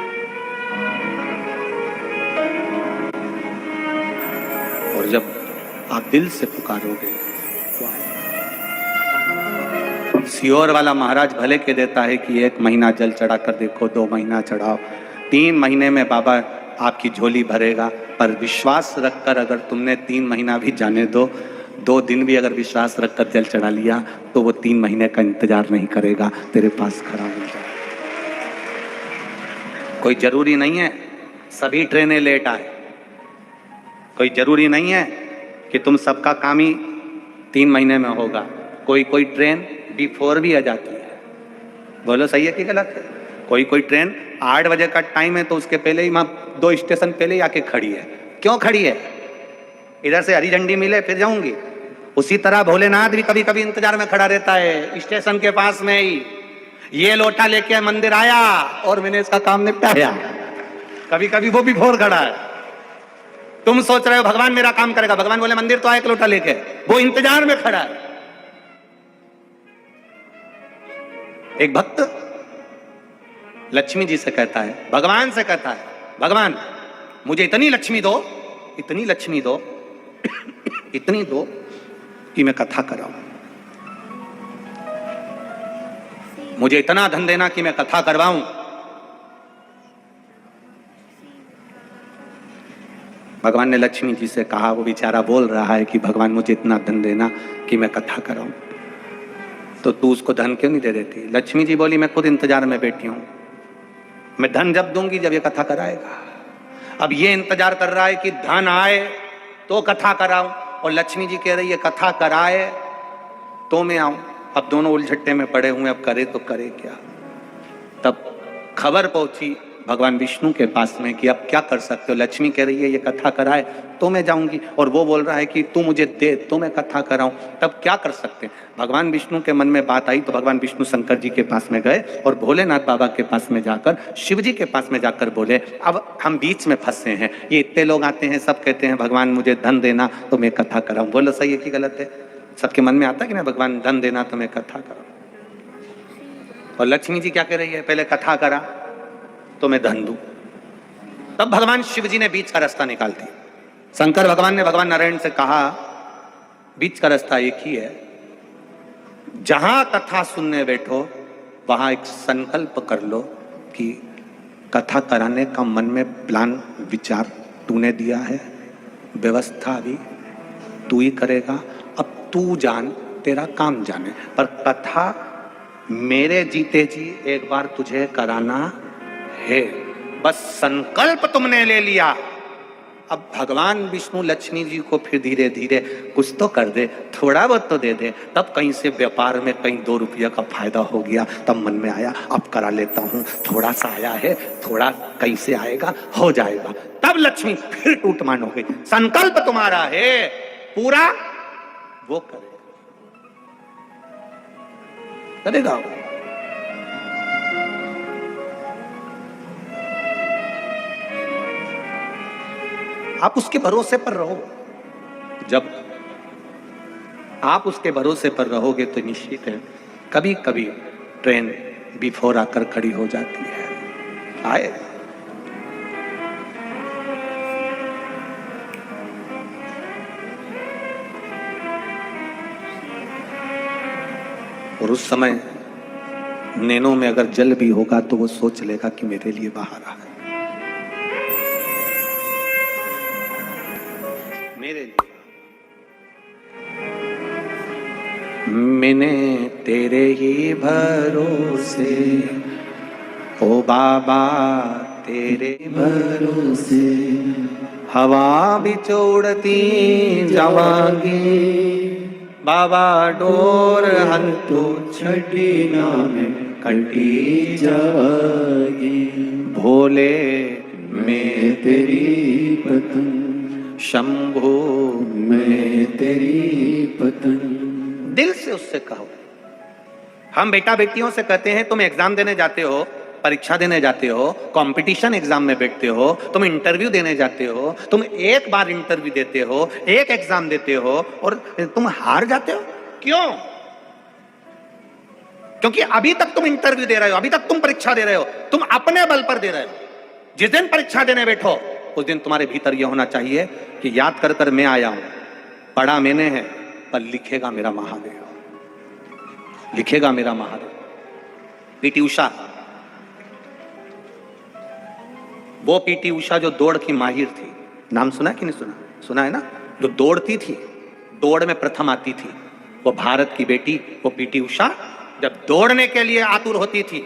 और जब आप दिल से पुकारोगे तो सियोर वाला महाराज भले के देता है कि 1 महीना जल चढ़ा कर देखो, 2 महीना चढ़ाओ, 3 महीने में बाबा आपकी झोली भरेगा। पर विश्वास रखकर अगर तुमने 3 महीना भी जाने दो, 2 दिन भी अगर विश्वास रखकर जल चढ़ा लिया, तो वो 3 महीने का इंतजार नहीं करेगा, तेरे पास खड़ा हो जाएगा। कोई जरूरी नहीं है सभी ट्रेनें लेट आए, कोई जरूरी नहीं है कि तुम सबका काम ही 3 महीने में होगा। कोई कोई ट्रेन बिफोर भी आ जाती है। बोलो सही है कि गलत है? कोई कोई ट्रेन 8 बजे का टाइम है तो उसके पहले ही वहाँ 2 स्टेशन पहले ही आके खड़ी है। क्यों खड़ी है? इधर से हरी झंडी मिले फिर जाऊंगी। उसी तरह भोलेनाथ भी कभी कभी इंतजार में खड़ा रहता है, स्टेशन के पास में ही। ये लोटा लेके मंदिर आया और मैंने इसका काम निपटाया। कभी कभी वो भी भोर खड़ा है। तुम सोच रहे हो भगवान मेरा काम करेगा, भगवान बोले मंदिर तो आए एक लोटा लेके, वो इंतजार में खड़ा है। एक भक्त लक्ष्मी जी से कहता है, भगवान से कहता है, भगवान मुझे इतनी लक्ष्मी दो, इतनी लक्ष्मी दो, इतनी दो कि मैं कथा कराऊं। मुझे इतना धन देना कि मैं कथा करवाऊं। भगवान ने लक्ष्मी जी से कहा, वो बेचारा बोल रहा है कि भगवान मुझे इतना धन देना कि मैं कथा कराऊं, तो तू उसको धन क्यों नहीं दे देती? लक्ष्मी जी बोली, मैं खुद इंतजार में बैठी हूं, मैं धन जब दूंगी जब ये कथा कराएगा। अब ये इंतजार कर रहा है कि धन आए तो कथा कराऊं, और लक्ष्मी जी कह रही है कथा कराए तो मैं आऊं। अब दोनों उलझट्टे में पड़े हुए, अब करे तो करे क्या। तब खबर पहुंची भगवान विष्णु के पास में कि अब क्या कर सकते हो। लक्ष्मी कह रही है ये कथा कराए तो मैं जाऊंगी, और वो बोल रहा है कि तू मुझे दे तो मैं कथा कराऊं। तब क्या कर सकते हैं। भगवान विष्णु के मन में बात आई तो भगवान विष्णु शंकर जी के पास में गए और भोलेनाथ बाबा के पास में जाकर, शिव जी के पास में जाकर बोले अब हम बीच में फंसे हैं, ये इतने लोग आते हैं सब कहते हैं भगवान मुझे धन देना तो मैं कथा कराऊं। बोलो सही है कि गलत है। सबके मन में आता है कि ना भगवान धन देना तो मैं कथा कराऊं। और लक्ष्मी जी क्या कह रही है, पहले कथा करा तो मैं धन दूं। तब भगवान शिव जी ने बीच का रास्ता निकाल दिया। शंकर भगवान ने भगवान नारायण से कहा बीच का रास्ता एक ही है, जहां कथा सुनने बैठो वहां एक संकल्प कर लो कि कथा कराने का मन में प्लान विचार तूने दिया है, व्यवस्था भी तू ही करेगा, अब तू जान तेरा काम जाने, पर कथा मेरे जीते जी एक बार तुझे कराना है। बस संकल्प तुमने ले लिया। अब भगवान विष्णु लक्ष्मी जी को फिर धीरे धीरे कुछ तो कर दे, थोड़ा बहुत तो दे दे। तब कहीं से व्यापार में कहीं 2 रुपये का फायदा हो गया, तब मन में आया अब करा लेता हूं, थोड़ा सा आया है, थोड़ा कहीं से आएगा, हो जाएगा। तब लक्ष्मी फिर टूट मान हो गई। संकल्प तुम्हारा है पूरा, वो करेगा। आप उसके भरोसे पर रहो। जब आप उसके भरोसे पर रहोगे तो निश्चित है कभी कभी ट्रेन बिफोर आकर खड़ी हो जाती है। आए और उस समय नैनों में अगर जल भी होगा तो वो सोच लेगा कि मेरे लिए बाहर आ है, मेरे लिए। मैंने तेरे ही भरोसे ओ बाबा तेरे भरोसे हवा बिचोड़ती जावांगी बाबा डोर हंतु छठी नाम कटी जावांगी भोले मैं तेरी पतंग शंभो मैं तेरी पतंग। दिल से उससे कहो। हम बेटा बेटियों से कहते हैं तुम एग्जाम देने जाते हो, परीक्षा देने जाते हो, कंपटीशन एग्जाम में बैठते हो, तुम इंटरव्यू देने जाते हो, तुम एक बार इंटरव्यू देते हो, एक एग्जाम देते हो और तुम हार जाते हो। क्यों? क्योंकि अभी तक तुम इंटरव्यू दे रहे हो, अभी तक तुम परीक्षा दे रहे हो, तुम अपने बल पर दे रहे हो। जिस दिन परीक्षा देने बैठो उस दिन तुम्हारे भीतर यह होना चाहिए कि याद कर कर मैं आया हूं, पढ़ा मैंने है, पर लिखेगा मेरा महादेव, लिखेगा मेरा महादेव। पीटी उषा, वो पीटी उषा जो दौड़ की माहिर थी, नाम सुना है कि नहीं सुना? सुना है ना? जो दौड़ती थी, दौड़ में प्रथम आती थी, वो भारत की बेटी, वो पीटी उषा जब दौड़ने के लिए आतुर होती थी,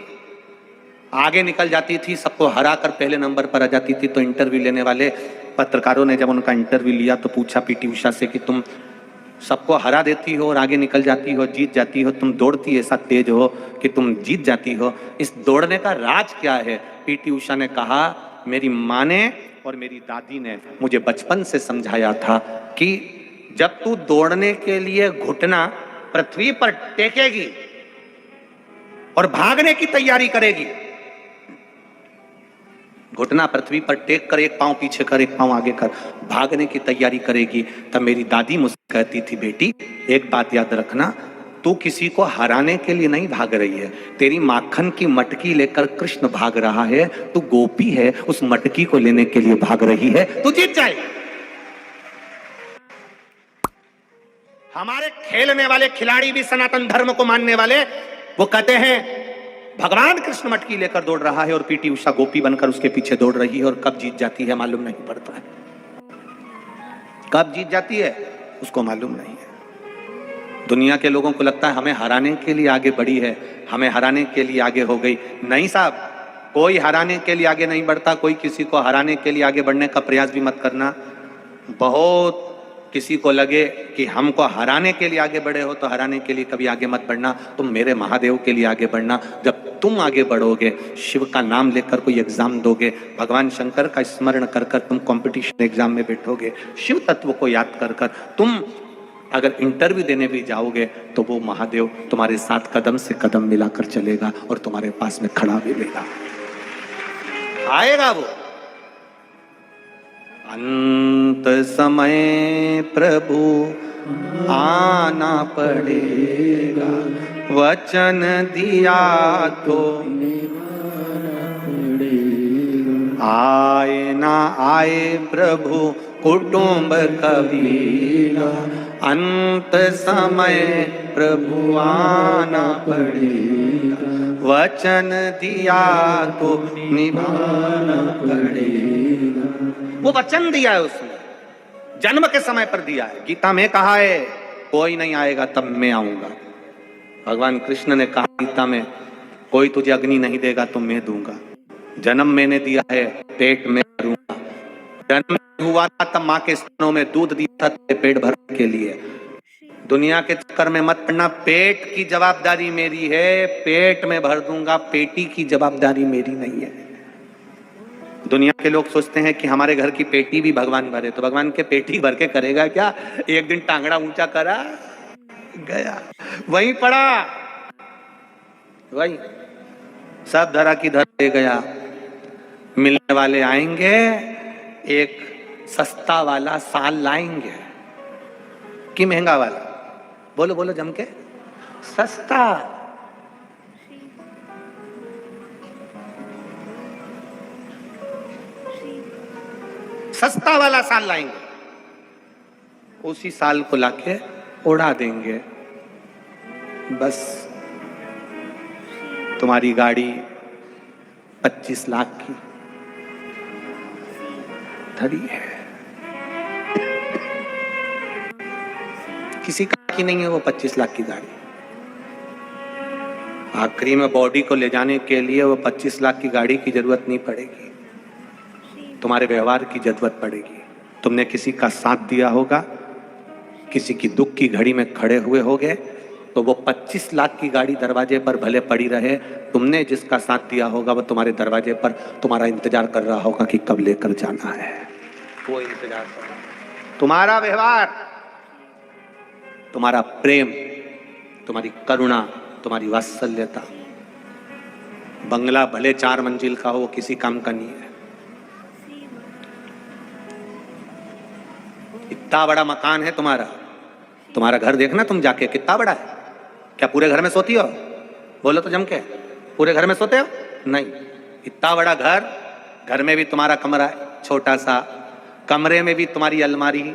आगे निकल जाती थी, सबको हरा कर पहले नंबर पर आ जाती थी। तो इंटरव्यू लेने वाले पत्रकारों ने जब उनका इंटरव्यू लिया तो पूछा पीटी उषा से कि तुम सबको हरा देती हो और आगे निकल जाती हो, जीत जाती हो, तुम दौड़ती ऐसा तेज हो कि तुम जीत जाती हो, इस दौड़ने का राज क्या है? पीटी उषा ने कहा मेरी माँ ने और मेरी दादी ने मुझे बचपन से समझाया था कि जब तू दौड़ने के लिए घुटना पृथ्वी पर टेकेगी और भागने की तैयारी करेगी, घुटना पृथ्वी पर टेक कर एक पांव पीछे कर एक पांव आगे कर भागने की तैयारी करेगी, तब मेरी दादी मुझसे कहती थी बेटी एक बात याद रखना, तू किसी को हराने के लिए नहीं भाग रही है, तेरी माखन की मटकी लेकर कृष्ण भाग रहा है, तू गोपी है, उस मटकी को लेने के लिए भाग रही है, तू जीत जाए। हमारे खेलने वाले खिलाड़ी भी सनातन धर्म को मानने वाले, वो कहते हैं भगवान कृष्ण मटकी लेकर दौड़ रहा है और पीटी उषा गोपी बनकर उसके पीछे दौड़ रही है, और कब जीत जाती है मालूम नहीं पड़ता है, कब जीत जाती है उसको मालूम नहीं है। दुनिया के लोगों को लगता है हमें हराने के लिए आगे बढ़ी है, हमें हराने के लिए आगे हो गई। नहीं साहब, कोई हराने के लिए आगे नहीं बढ़ता, कोई किसी को हराने के लिए आगे बढ़ने का प्रयास भी मत करना। बहुत किसी को लगे कि हमको हराने के लिए आगे बढ़े हो तो हराने के लिए कभी आगे मत बढ़ना, तुम मेरे महादेव के लिए आगे बढ़ना। जब तुम आगे बढ़ोगे, शिव का नाम लेकर कोई एग्जाम दोगे, भगवान शंकर का स्मरण कर कर तुम कंपटीशन एग्जाम में बैठोगे, शिव तत्व को याद कर कर तुम अगर इंटरव्यू देने भी जाओगे, तो वो महादेव तुम्हारे साथ कदम से कदम मिलाकर चलेगा और तुम्हारे पास में खड़ा भी लेगा, आएगा वो। अंत समय प्रभु आना पड़ेगा, वचन दिया तो आए ना आए प्रभु कुटुंब कबीरा, अंत समय प्रभु आना पड़ेगा, वचन दिया तो निभाना पड़ेगा। वो वचन दिया है उसने, जन्म के समय पर दिया है। गीता में कहा है कोई नहीं आएगा तब मैं आऊंगा। भगवान कृष्ण ने कहा गीता में, कोई तुझे अग्नि नहीं देगा तो मैं दूंगा। जन्म मैंने दिया है, पेट में भरूंगा। जन्म हुआ था तब माँ के स्तनों में दूध दिया था तेरे पेट भरने के लिए। दुनिया के चक्कर में मत पड़ना, पेट की जवाबदारी मेरी है, पेट में भर दूंगा, पेटी की जवाबदारी मेरी नहीं है। दुनिया के लोग सोचते हैं कि हमारे घर की पेटी भी भगवान भरे, तो भगवान के पेटी भर के करेगा क्या? एक दिन टांगड़ा ऊंचा करा, गया वहीं पड़ा, वहीं सब धरा की धर ले गया। मिलने वाले आएंगे, एक सस्ता वाला साल लाएंगे कि महंगा वाला? बोलो बोलो जम के, सस्ता। सस्ता वाला साल लाएंगे, उसी साल को लाके उड़ा देंगे। बस तुम्हारी गाड़ी 25 लाख की धरी है, किसी का की नहीं है वो 25 लाख की गाड़ी। आखिरी में बॉडी को ले जाने के लिए वो 25 लाख की गाड़ी की जरूरत नहीं पड़ेगी, तुम्हारे व्यवहार की जरूरत पड़ेगी। तुमने किसी का साथ दिया होगा, किसी की दुख की घड़ी में खड़े हुए होगे, तो वो 25 लाख की गाड़ी दरवाजे पर भले पड़ी रहे, तुमने जिसका साथ दिया होगा वो तुम्हारे दरवाजे पर तुम्हारा इंतजार कर रहा होगा कि कब लेकर जाना है। वो इंतजार कर रहा है। तुम्हारा व्यवहार, तुम्हारा प्रेम, तुम्हारी करुणा, तुम्हारी वात्सल्यता, बंगला भले 4 मंजिल का हो, वो किसी काम का नहीं है। इतना बड़ा मकान है तुम्हारा, तुम्हारा घर देखना तुम जाके कितना बड़ा है। क्या पूरे घर में सोती हो? बोलो तो जम के, पूरे घर में सोते हो? नहीं। इतना बड़ा घर, घर में भी तुम्हारा कमरा है छोटा सा, कमरे में भी तुम्हारी अलमारी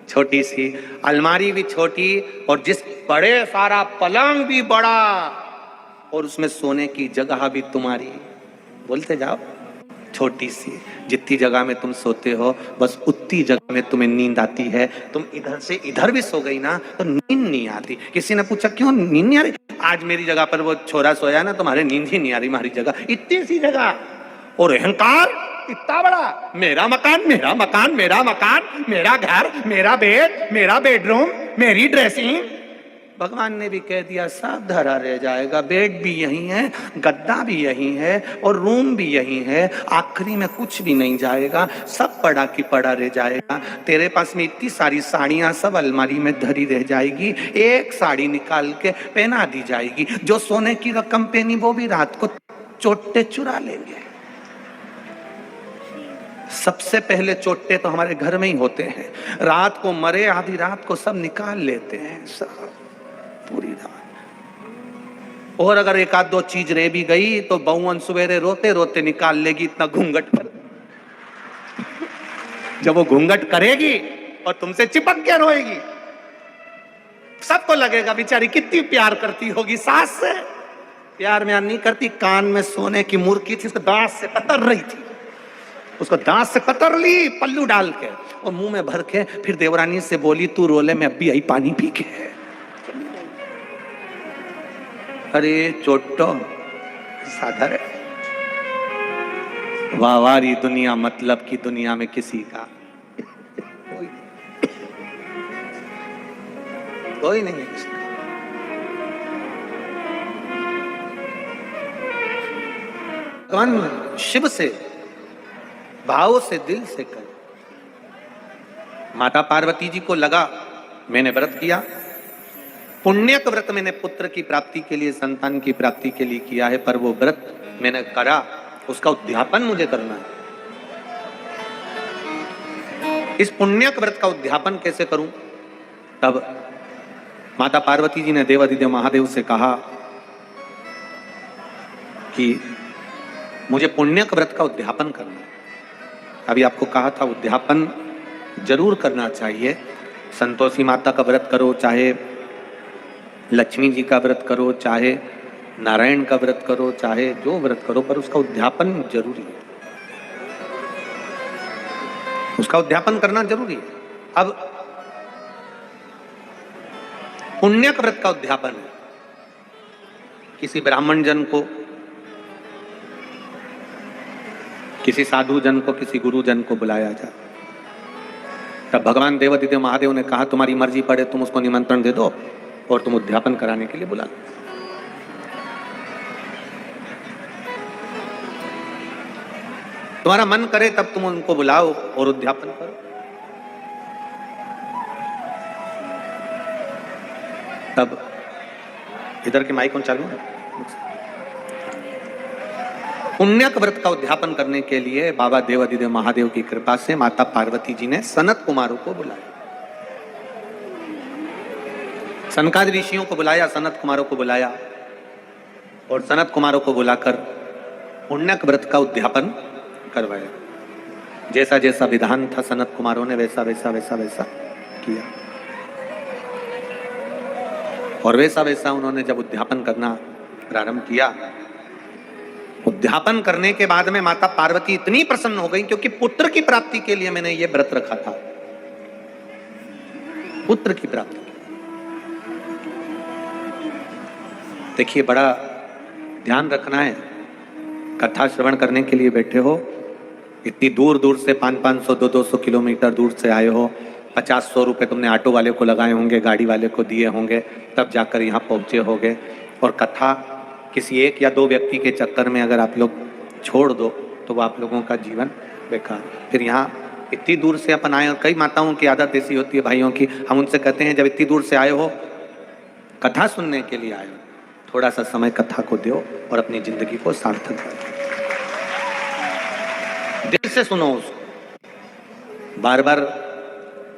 छोटी सी, अलमारी भी छोटी, और जिस बड़े सारा पलंग भी बड़ा, और उसमें सोने की जगह भी तुम्हारी, बोलते जाओ, छोटी सी। जितनी जगह में तुम सोते हो बस उतनी जगह में तुम्हें नींद आती है। तुम इधर से इधर भी सो गई ना तो नींद नहीं आती। किसी ने पूछा क्यों नींद नहीं आ रही? आज मेरी जगह पर वो छोरा सोया ना, तुम्हारे नींद ही नहीं आ रही। हमारी जगह इतनी सी जगह, और अहंकार इतना बड़ा, मेरा मकान, मेरा मकान, मेरा मकान, मेरा घर, मेरा बेड, मेरा बेडरूम, मेरी ड्रेसिंग। भगवान ने भी कह दिया सब धरा रह जाएगा, बेड भी यही है, गद्दा भी यही है, और रूम भी यही है, आखिरी में कुछ भी नहीं जाएगा, सब पड़ा की पड़ा रह जाएगा। तेरे पास में इतनी सारी साड़ियां सब अलमारी में धरी रह जाएगी, एक साड़ी निकाल के पहना दी जाएगी। जो सोने की रकम पहनी वो भी रात को चोटे चुरा लेंगे। सबसे पहले चोटे तो हमारे घर में ही होते हैं। रात को मरे, आधी रात को सब निकाल लेते हैं, सब पूरी रात। और अगर एक आध 2 चीज रह भी गई तो बहुवन सवेरे रोते रोते निकाल लेगी, इतना घूंघट कर। जब वो घूंघट करेगी और तुमसे चिपक के रोएगी, सबको लगेगा बेचारी कितनी प्यार करती होगी सास से। प्यार में नहीं करती, कान में सोने की मुर्की थी, उसको दांत से कतर रही थी, उसको दांत से कतर ली पल्लू डाल के, और मुंह में भर के फिर देवरानी से बोली तू रोले में अभी आई पानी पी के। अरे चोटो साधर, वाहवारी दुनिया, मतलब की दुनिया में किसी का कोई नहीं है। भगवान शिव से भाव से दिल से कर। माता पार्वती जी को लगा मैंने व्रत किया, पुण्यक व्रत मैंने पुत्र की प्राप्ति के लिए, संतान की प्राप्ति के लिए किया है, पर वो व्रत मैंने करा, उसका उद्यापन मुझे करना है। इस पुण्यक व्रत का उद्यापन कैसे करूं? तब माता पार्वती जी ने देवाधिदेव महादेव से कहा कि मुझे पुण्यक व्रत का उद्यापन करना है। अभी आपको कहा था उद्यापन जरूर करना चाहिए। संतोषी माता का व्रत करो, चाहे लक्ष्मी जी का व्रत करो, चाहे नारायण का व्रत करो, चाहे जो व्रत करो, पर उसका उद्यापन जरूरी है। उसका उद्यापन करना जरूरी है। अब पुण्यक व्रत का उद्यापन है, किसी ब्राह्मण जन को, किसी साधु जन को, किसी गुरु जन को बुलाया जाए। तब भगवान देवाधिदेव महादेव ने कहा तुम्हारी मर्जी पड़े तुम उसको निमंत्रण दे दो और तुम उद्यापन कराने के लिए बुला लो। तुम्हारा मन करे तब तुम उनको बुलाओ और उद्यापन करो। तब इधर के माइक कौन चालू है? पुण्यक व्रत का उद्यापन करने के लिए बाबा देवाधिदेव महादेव की कृपा से माता पार्वती जी ने सनत कुमारों को बुलाया, सनकादि ऋषियों को बुलाया, सनत कुमारों को बुलाया और सनत कुमारों को बुलाकर पुण्यक व्रत का उद्यापन करवाया। जैसा जैसा विधान था सनत कुमारों ने वैसा वैसा वैसा वैसा किया और वैसा वैसा उन्होंने जब उद्यापन करना प्रारंभ किया, उद्यापन करने के बाद में माता पार्वती इतनी प्रसन्न हो गई क्योंकि पुत्र की प्राप्ति के लिए मैंने ये व्रत रखा था, पुत्र की प्राप्ति। देखिए बड़ा ध्यान रखना है, कथा श्रवण करने के लिए बैठे हो, इतनी दूर दूर से 500-500 200-200 किलोमीटर दूर से आए हो, 50-100 रुपए तुमने ऑटो वाले को लगाए होंगे, गाड़ी वाले को दिए होंगे, तब जाकर यहाँ पहुंचे होगे। और कथा किसी एक या दो व्यक्ति के चक्कर में अगर आप लोग छोड़ दो तो वो आप लोगों का जीवन बेकार। फिर यहाँ इतनी दूर से अपन आए, और कई माताओं की आदत ऐसी होती है भाइयों की, हम उनसे कहते हैं जब इतनी दूर से आए हो, कथा सुनने के लिए आए हो, थोड़ा सा समय कथा को दो और अपनी जिंदगी को सार्थक करो, दिल से सुनो उसको। बार बार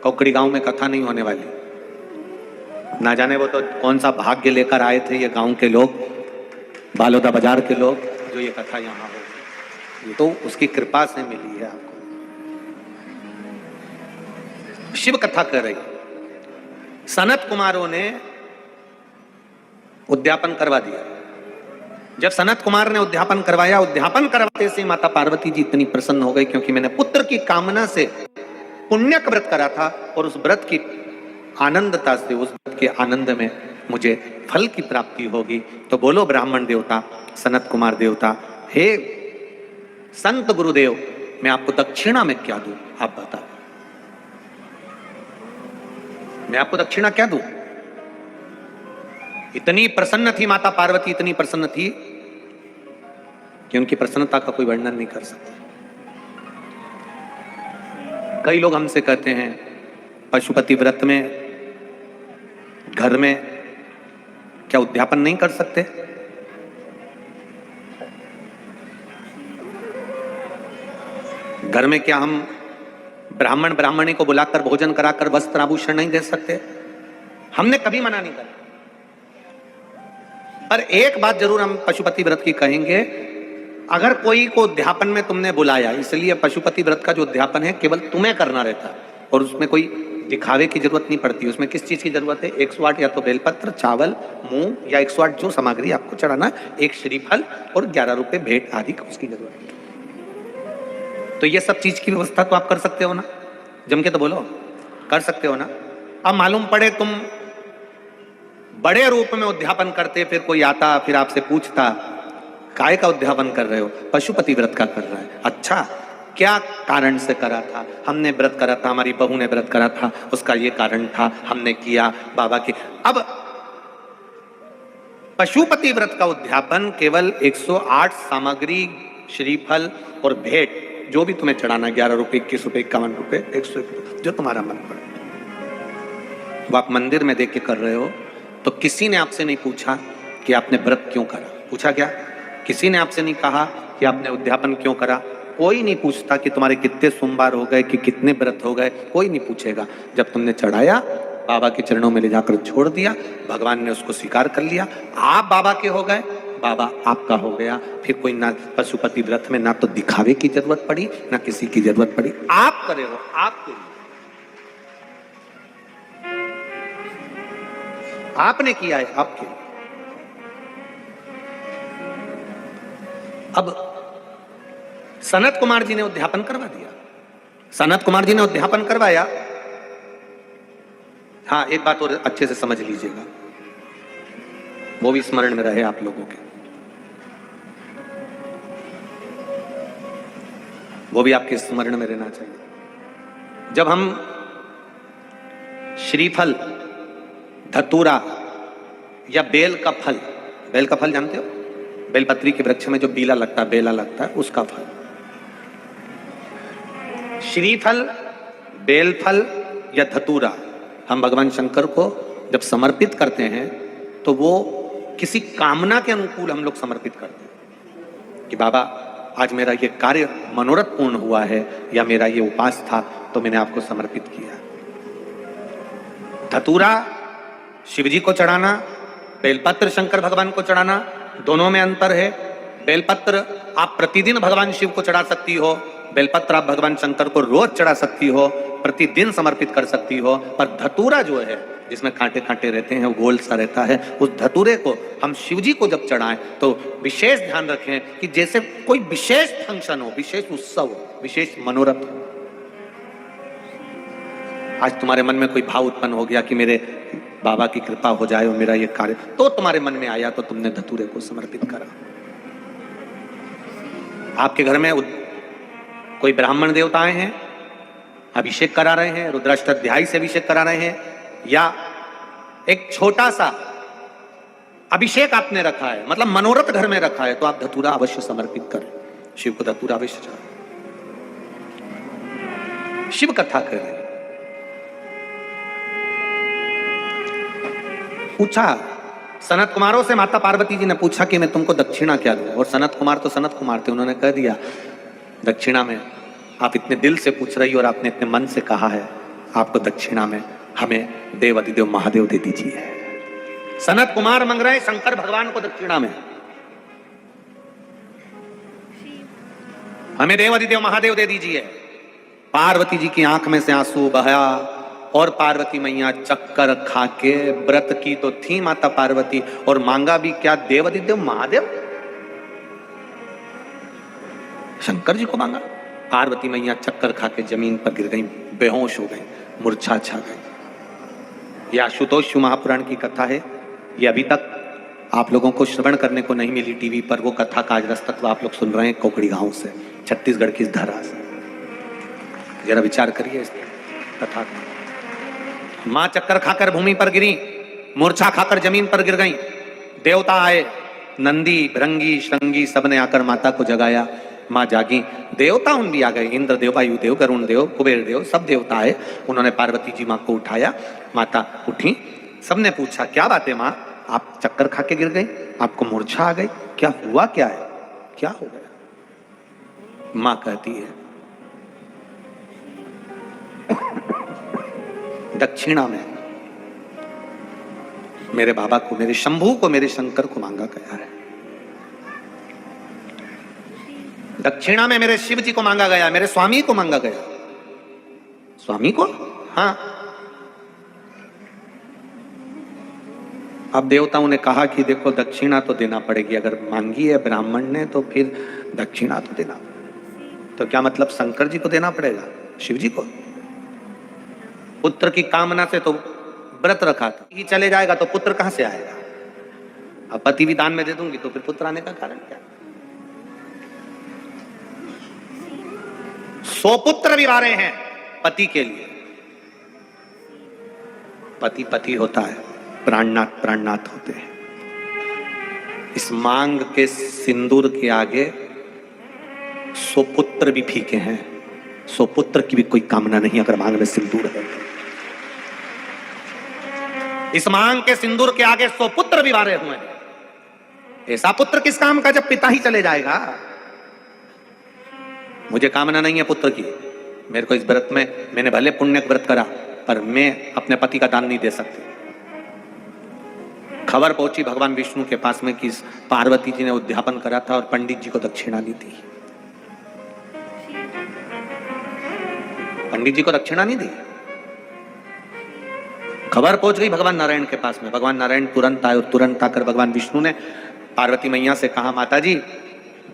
कोकड़ी गांव में कथा नहीं होने वाली, ना जाने वो तो कौन सा भाग्य लेकर आए थे ये गांव के लोग, बालोदा बाजार के लोग, जो ये कथा यहाँ हो, ये तो उसकी कृपा से मिली है आपको। शिव कथा कर रही, सनत कुमारों ने उद्यापन करवा दिया। जब सनत कुमार ने उद्यापन करवाया, उद्यापन करवाते से माता पार्वती जी इतनी प्रसन्न हो गई क्योंकि मैंने पुत्र की कामना से पुण्यक व्रत करा था और उस व्रत की आनंदता से, उस व्रत के आनंद में मुझे फल की प्राप्ति होगी। तो बोलो ब्राह्मण देवता, सनत कुमार देवता, हे संत गुरुदेव, मैं आपको दक्षिणा में क्या दूं? आप बताओ, मैं आपको दक्षिणा क्या दूं? इतनी प्रसन्न थी माता पार्वती, इतनी प्रसन्न थी कि उनकी प्रसन्नता का कोई वर्णन नहीं कर सकता। कई लोग हमसे कहते हैं पशुपति व्रत में घर में क्या उद्यापन नहीं कर सकते? घर में क्या हम ब्राह्मण ब्राह्मणी को बुलाकर भोजन कराकर वस्त्र आभूषण नहीं दे सकते? हमने कभी मना नहीं करा। पर एक बात जरूर हम पशुपति व्रत की कहेंगे, अगर कोई को उद्यापन में तुमने बुलाया, इसलिए पशुपति व्रत का जो उद्यापन है केवल तुम्हें करना रहता और उसमें कोई दिखावे की जरूरत नहीं पड़ती। उसमें किस चीज की जरूरत है? 108 या तो बेलपत्र, चावल, मूंग, या 108 जो सामग्री आपको चढ़ाना, एक श्रीफल और 11 रुपए भेंट आदि का उसकी जरूरत है। तो ये सब चीज की व्यवस्था तो आप कर सकते हो ना, जम के तो बोलो, कर सकते हो ना। अब मालूम पड़े तुम बड़े रूप में उद्यापन करते, फिर कोई आता फिर आपसे पूछता काय का उद्यापन कर रहे हो? पशुपति व्रत का कर रहा है। अच्छा, क्या कारण से करा था? हमने व्रत करा था, हमारी बहू ने व्रत करा था, उसका ये कारण था, हमने किया बाबा की। अब पशुपति व्रत का उद्यापन केवल 108 सामग्री, श्रीफल और भेंट, जो भी तुम्हें चढ़ाना, 11 रुपए, 21 रुपए, 51 रुपए, 101, जो तुम्हारा मन पड़े, वो आप मंदिर में देख के कर रहे हो। तो किसी ने आपसे नहीं पूछा कि आपने व्रत क्यों करा। पूछा क्या? किसी ने आपसे नहीं कहा कि आपने उद्यापन क्यों करा। कोई नहीं पूछता कि तुम्हारे कितने सोमवार हो गए, कि कितने व्रत हो गए, कोई नहीं पूछेगा। जब तुमने चढ़ाया, बाबा के चरणों में ले जाकर छोड़ दिया, भगवान ने उसको स्वीकार कर लिया, आप बाबा के हो गए, बाबा आपका हो गया। फिर कोई ना पशुपति व्रत में ना तो दिखावे की जरूरत पड़ी, ना किसी की जरूरत पड़ी, आप करे हो, आपके लिए आपने किया है, आपके लिए। अब सनत कुमार जी ने उद्यापन करवा दिया, सनत कुमार जी ने उद्यापन करवाया। हाँ, एक बात और अच्छे से समझ लीजिएगा, वो भी स्मरण में रहे आप लोगों के, वो भी आपके स्मरण में रहना चाहिए। जब हम श्रीफल, धतूरा या बेल का फल, बेल का फल जानते हो, बेलपत्री के वृक्ष में जो बीला लगता है, बेला लगता है, उसका फल, श्रीफल, बेलफल या धतूरा हम भगवान शंकर को जब समर्पित करते हैं तो वो किसी कामना के अनुकूल हम लोग समर्पित करते हैं कि बाबा आज मेरा ये कार्य मनोरथ पूर्ण हुआ है, या मेरा ये उपास था तो मैंने आपको समर्पित किया। धतूरा शिव जी को चढ़ाना, बेलपत्र शंकर भगवान को चढ़ाना, दोनों में अंतर है। बेलपत्र आप प्रतिदिन भगवान शिव को चढ़ा सकती हो, बेलपत्र आप भगवान शंकर को रोज चढ़ा सकती हो, प्रतिदिन समर्पित कर सकती हो। पर धतूरा जो है, जिसमें कांटे कांटे रहते हैं, वो गोल सा रहता है, उस धतूरे को हम शिव जी को जब चढ़ाएं तो विशेष ध्यान रखें कि जैसे कोई विशेष फंक्शन हो, विशेष उत्सव हो, विशेष मनोरथ हो। आज तुम्हारे मन में कोई भाव उत्पन्न हो गया कि मेरे बाबा की कृपा हो जाए और मेरा ये कार्य, तो तुम्हारे मन में आया तो तुमने धतूरे को समर्पित करा। आपके घर में कोई ब्राह्मण देवताएं हैं, अभिषेक करा रहे हैं, रुद्राष्टाध्यायी से अभिषेक करा रहे हैं, या एक छोटा सा अभिषेक आपने रखा है, मतलब मनोरथ घर में रखा है, तो आप धतूरा अवश्य समर्पित करें, शिव को धतूरा अवश्य चढ़ाएं। शिव कथा करें। पूछा सनत कुमारों से, माता पार्वती जी ने पूछा कि मैं तुमको दक्षिणा क्या दूं, और सनत कुमार तो सनत कुमार थे, उन्होंने कह दिया दक्षिणा में आप इतने दिल से पूछ रही हो और आपने इतने मन से कहा है, आपको दक्षिणा में हमें देव अधिदेव महादेव दे दीजिए। सनत कुमार मांग रहे शंकर भगवान को दक्षिणा में, हमें देव अधिदेव महादेव दे दीजिए। पार्वती जी की आंख में से आंसू बहा और पार्वती मैया चक्कर खा के, व्रत की तो थी माता पार्वती, और मांगा भी क्या, देव अधिदेव महादेव, शंकर जी को मांगा। पार्वती मैया चक्कर खा के जमीन पर गिर गई, बेहोश हो गई, मूर्छा छा गई। यह आशुतोष महापुराण की कथा है, ये अभी तक आप लोगों को श्रवण करने को नहीं मिली टीवी पर। वो कथा का आज रस्तत्व आप लोग सुन रहे हैं कोकड़ी गांव से, छत्तीसगढ़ की इस धरा से। जरा विचार करिए इस कथा का। मां चक्कर खाकर भूमि पर गिरी, मूर्छा खाकर जमीन पर गिर गई, देवता आए, नंदी भृंगी श्रृंगी सबने आकर माता को जगाया। मां जागी, देवता उन भी आ गए, इंद्र देव, वायु देव, गरुण देव, कुबेर देव, सब देवता आए। उन्होंने पार्वती जी मां को उठाया, माता उठी। सबने पूछा क्या बात है मां, आप चक्कर खा के गिर गई, आपको मूर्छा आ गई, क्या हुआ, क्या है, क्या हो गया? मां कहती है दक्षिणा में मेरे बाबा को, मेरे शंभू को, मेरे शंकर को मांगा गया है। दक्षिणा में मेरे शिव जी को मांगा गया, मेरे स्वामी को मांगा गया। स्वामी को? हाँ। अब देवताओं ने कहा कि देखो दक्षिणा तो देना पड़ेगी, अगर मांगी है ब्राह्मण ने तो फिर दक्षिणा तो देना। तो क्या मतलब शंकर जी को देना पड़ेगा, शिव जी को? पुत्र की कामना से तो व्रत रखा था, ये चले जाएगा तो पुत्र कहां से आएगा? अब पति भी दान में दे दूंगी तो फिर पुत्र आने का कारण क्या? 100 पुत्र भी वारे हैं पति के लिए। पति पति होता है, प्राणनाथ प्राणनाथ होते हैं। इस मांग के सिंदूर के आगे 100 पुत्र भी फीके हैं। 100 पुत्र की भी कोई कामना नहीं अगर मांग में सिंदूर है। इस मांग के सिंदूर के आगे 100 पुत्र भी वारे हुए हैं। ऐसा पुत्र किस काम का जब पिता ही चले जाएगा। मुझे कामना नहीं है पुत्र की। मेरे को इस व्रत में, मैंने भले पुण्य व्रत करा, पर मैं अपने पति का दान नहीं दे सकती। खबर पहुंची भगवान विष्णु के पास में कि पार्वती जी ने उद्यापन करा था और पंडित जी को दक्षिणा नहीं दी। पंडित जी को दक्षिणा नहीं दी। खबर पहुंच गई भगवान नारायण के पास में। भगवान नारायण तुरंत आए और तुरंत आकर भगवान विष्णु ने पार्वती मैया से कहा, माता जी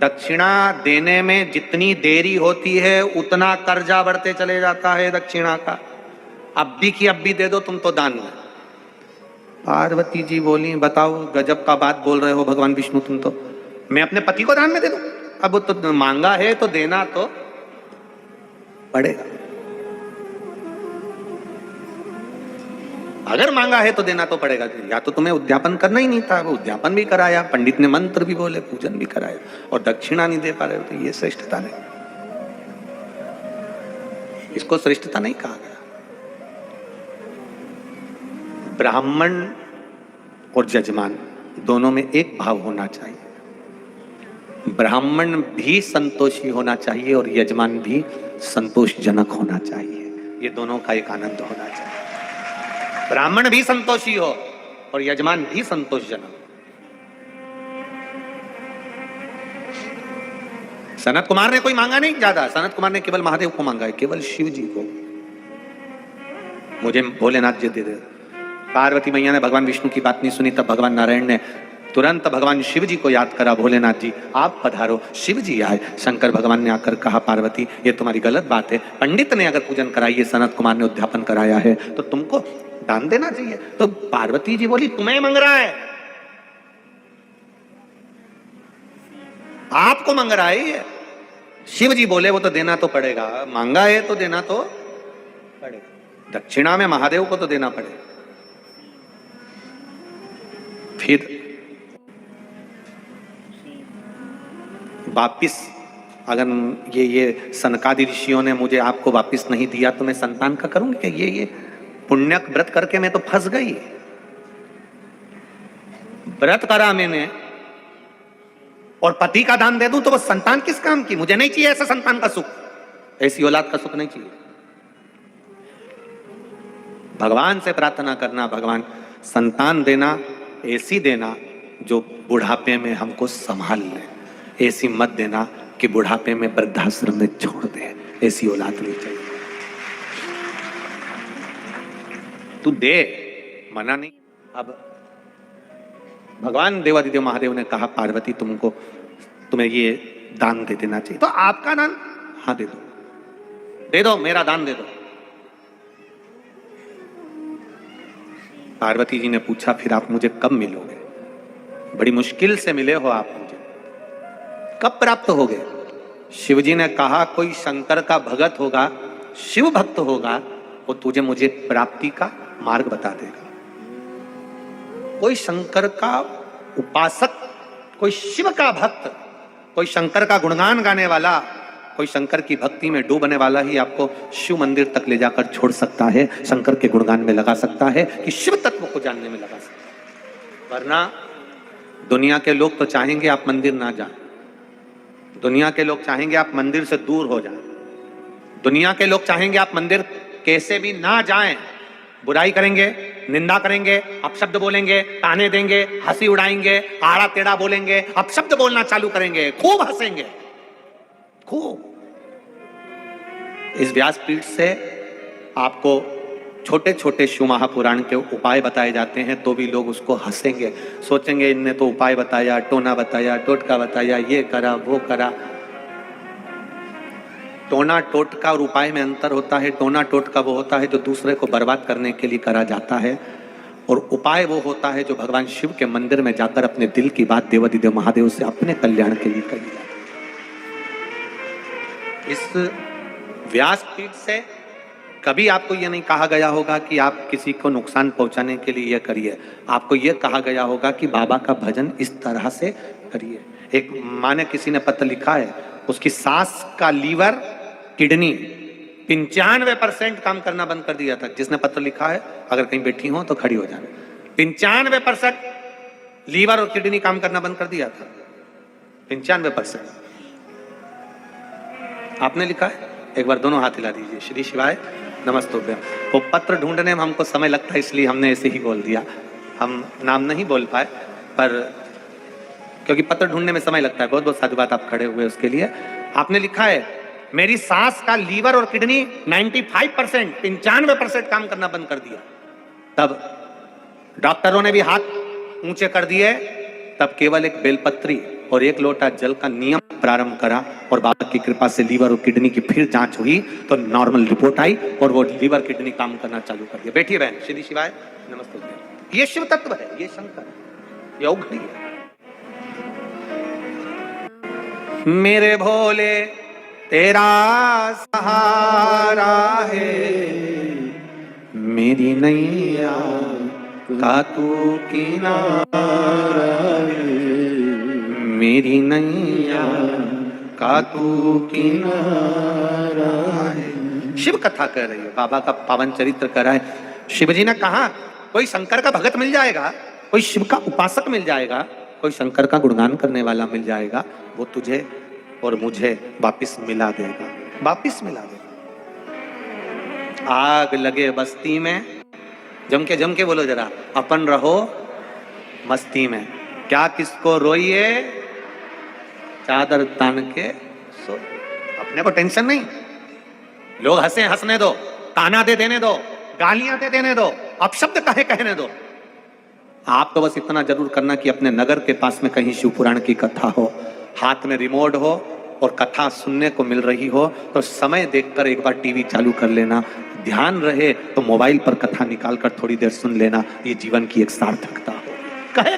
दक्षिणा देने में जितनी देरी होती है उतना कर्जा बढ़ते चले जाता है दक्षिणा का। अब भी की अब भी दे दो तुम तो दान में। पार्वती जी बोली, बताओ गजब का बात बोल रहे हो भगवान विष्णु तुम तो। मैं अपने पति को दान में दे दूं? अब तो मांगा है तो देना तो पड़ेगा। अगर मांगा है तो देना तो पड़ेगा। या तो तुम्हें उद्यापन करना ही नहीं था, वो उद्यापन भी कराया, पंडित ने मंत्र भी बोले, पूजन भी कराया, और दक्षिणा नहीं दे पा रहे हो, तो ये श्रेष्ठता नहीं। इसको श्रेष्ठता नहीं कहा गया। ब्राह्मण और यजमान दोनों में एक भाव होना चाहिए। ब्राह्मण भी संतोषी होना चाहिए और यजमान भी संतोषजनक होना चाहिए। ये दोनों का एक आनंद होना चाहिए। ब्राह्मण भी संतोषी हो और यजमान भी संतोषजनक। सनत कुमार ने कोई मांगा नहीं ज्यादा। सनत कुमार ने केवल महादेव को मांगा है, केवल शिव जी को। मुझे भोलेनाथ जी दे दे। पार्वती मैया ने भगवान विष्णु की बात नहीं सुनी, तब भगवान नारायण ने तुरंत भगवान शिव जी को याद करा, भोलेनाथ जी आप पधारो। शिव जी आए। शंकर भगवान ने आकर कहा, पार्वती ये तुम्हारी गलत बात है। पंडित ने अगर पूजन कराई है, सनत कुमार ने उद्यापन कराया है, तो तुमको दान देना चाहिए। तो पार्वती जी बोली, तुम्हें मांग रहा है, आपको मांग रहा है ये। शिव जी बोले वो तो देना तो पड़ेगा, मांगा है तो देना तो पड़ेगा। दक्षिणा में महादेव को तो देना पड़ेगा। फिर वापिस अगर ये सनकादि ऋषियों ने मुझे आपको वापिस नहीं दिया तो मैं संतान का करूंगी क्या? ये पुण्य व्रत करके मैं तो फंस गई। व्रत करा मैंने और पति का दान दे दूं तो वो संतान किस काम की? मुझे नहीं चाहिए ऐसा संतान का सुख, ऐसी औलाद का सुख नहीं चाहिए। भगवान से प्रार्थना करना, भगवान संतान देना, ऐसी देना जो बुढ़ापे में हमको संभाल ले। ऐसी मत देना कि बुढ़ापे में वृद्धाश्रम में छोड़ दे। ऐसी औलाद नहीं चाहिए। तू दे, मना नहीं। अब भगवान देवादिदेव महादेव ने कहा, पार्वती तुम्हें ये दान दे देना चाहिए। तो आपका दान? हाँ दे दो, दे दो, मेरा दान दे दो। पार्वती जी ने पूछा, फिर आप मुझे कब मिलोगे? बड़ी मुश्किल से मिले हो आप मुझे, कब प्राप्त होगे? शिव जी ने कहा, कोई शंकर का भगत होगा, शिव भक्त होगा, वो तुझे मुझे प्राप्ति का मार्ग बता देगा। कोई शंकर का उपासक, कोई शिव का भक्त, कोई शंकर का गुणगान गाने वाला, कोई शंकर की भक्ति में डूबने वाला ही आपको शिव मंदिर तक ले जाकर छोड़ सकता है, शंकर के गुणगान में लगा सकता है, कि शिव तत्व को जानने में लगा सकता है। वरना दुनिया के लोग तो चाहेंगे आप मंदिर ना जाएं। दुनिया के लोग चाहेंगे आप मंदिर से दूर हो जाएं। दुनिया के लोग चाहेंगे आप मंदिर कैसे भी ना जाएं। बुराई करेंगे, निंदा करेंगे, अपशब्द बोलेंगे, ताने देंगे, हंसी उड़ाएंगे, आड़ा टेढ़ा बोलेंगे, अपशब्द बोलना चालू करेंगे, खूब हंसेंगे, खूब। इस व्यासपीठ से आपको छोटे छोटे शिव महापुराण के उपाय बताए जाते हैं, तो भी लोग उसको हंसेंगे, सोचेंगे इनने तो उपाय बताया, टोना बताया, टोटका बताया, ये करा वो करा। टोना टोटका और उपाय में अंतर होता है। टोना टोटका वो होता है जो दूसरे को बर्बाद करने के लिए करा जाता है, और उपाय वो होता है जो भगवान शिव के मंदिर में जाकर अपने दिल की बात देवादिदेव महादेव से अपने कल्याण के लिए कही जाती है। इस व्यासपीठ से कभी आपको ये नहीं कहा गया होगा कि आप किसी को नुकसान पहुंचाने के लिए ये करिए। आपको ये कहा गया होगा कि बाबा का भजन इस तरह से करिए। एक माँ ने, किसी ने पत्र लिखा है, उसकी सास का लीवर, किडनी 95% काम करना बंद कर दिया था। जिसने पत्र लिखा है, अगर कहीं बैठी हो तो खड़ी हो जाए। 95% लीवर और किडनी काम करना बंद कर दिया था। 95% आपने लिखा है। एक बार दोनों हाथ हिला दीजिए। श्री शिवाय नमस्तुभ्यम। वो पत्र ढूंढने में हमको समय लगता है, इसलिए हमने ऐसे ही बोल दिया। हम नाम नहीं बोल पाए, पर क्योंकि पत्र ढूंढने में समय लगता है। बहुत बहुत साधुवाद आप खड़े हुए उसके लिए। आपने लिखा है, मेरी सास का लीवर और किडनी 95% काम करना बंद कर दिया। तब डॉक्टरों ने भी हाथ ऊंचे कर दिए। तब केवल एक बेलपत्री और एक लोटा जल का नियम प्रारंभ करा और बाबा की कृपा से लीवर और किडनी की फिर जांच हुई तो नॉर्मल रिपोर्ट आई और वो लीवर किडनी काम करना चालू कर दिया। बैठिए बहन। श्री शिवाय नमस्ते। ये शिव तत्व है, ये शंकर है, ये औघड़ी है। मेरे भोले तेरा सहारा है, मेरी नैया का तू किनारा है, मेरी नैया का तू किनारा है। शिव कथा कर रही है, बाबा का पावन चरित्र कर रहा है। शिव जी ने कहा, कोई शंकर का भगत मिल जाएगा, कोई शिव का उपासक मिल जाएगा, कोई शंकर का गुणगान करने वाला मिल जाएगा, वो तुझे और मुझे वापिस मिला देगा, वापिस मिला देगा। आग लगे बस्ती में, जम के बोलो जरा, अपन रहो मस्ती में, क्या किसको रोइए, चादर तान के सो। अपने को टेंशन नहीं, लोग हंसे हंसने दो, ताना दे देने दो, गालियां दे देने दो, अपशब्द कहे कहने दो। आप तो बस इतना जरूर करना कि अपने नगर के पास में कहीं शिव पुराण की कथा हो, हाथ में रिमोट हो और कथा सुनने को मिल रही हो तो समय देखकर एक बार टीवी चालू कर लेना। ध्यान रहे तो मोबाइल पर कथा निकालकर थोड़ी देर सुन लेना। ये जीवन की एक सार्थकता हो। कहे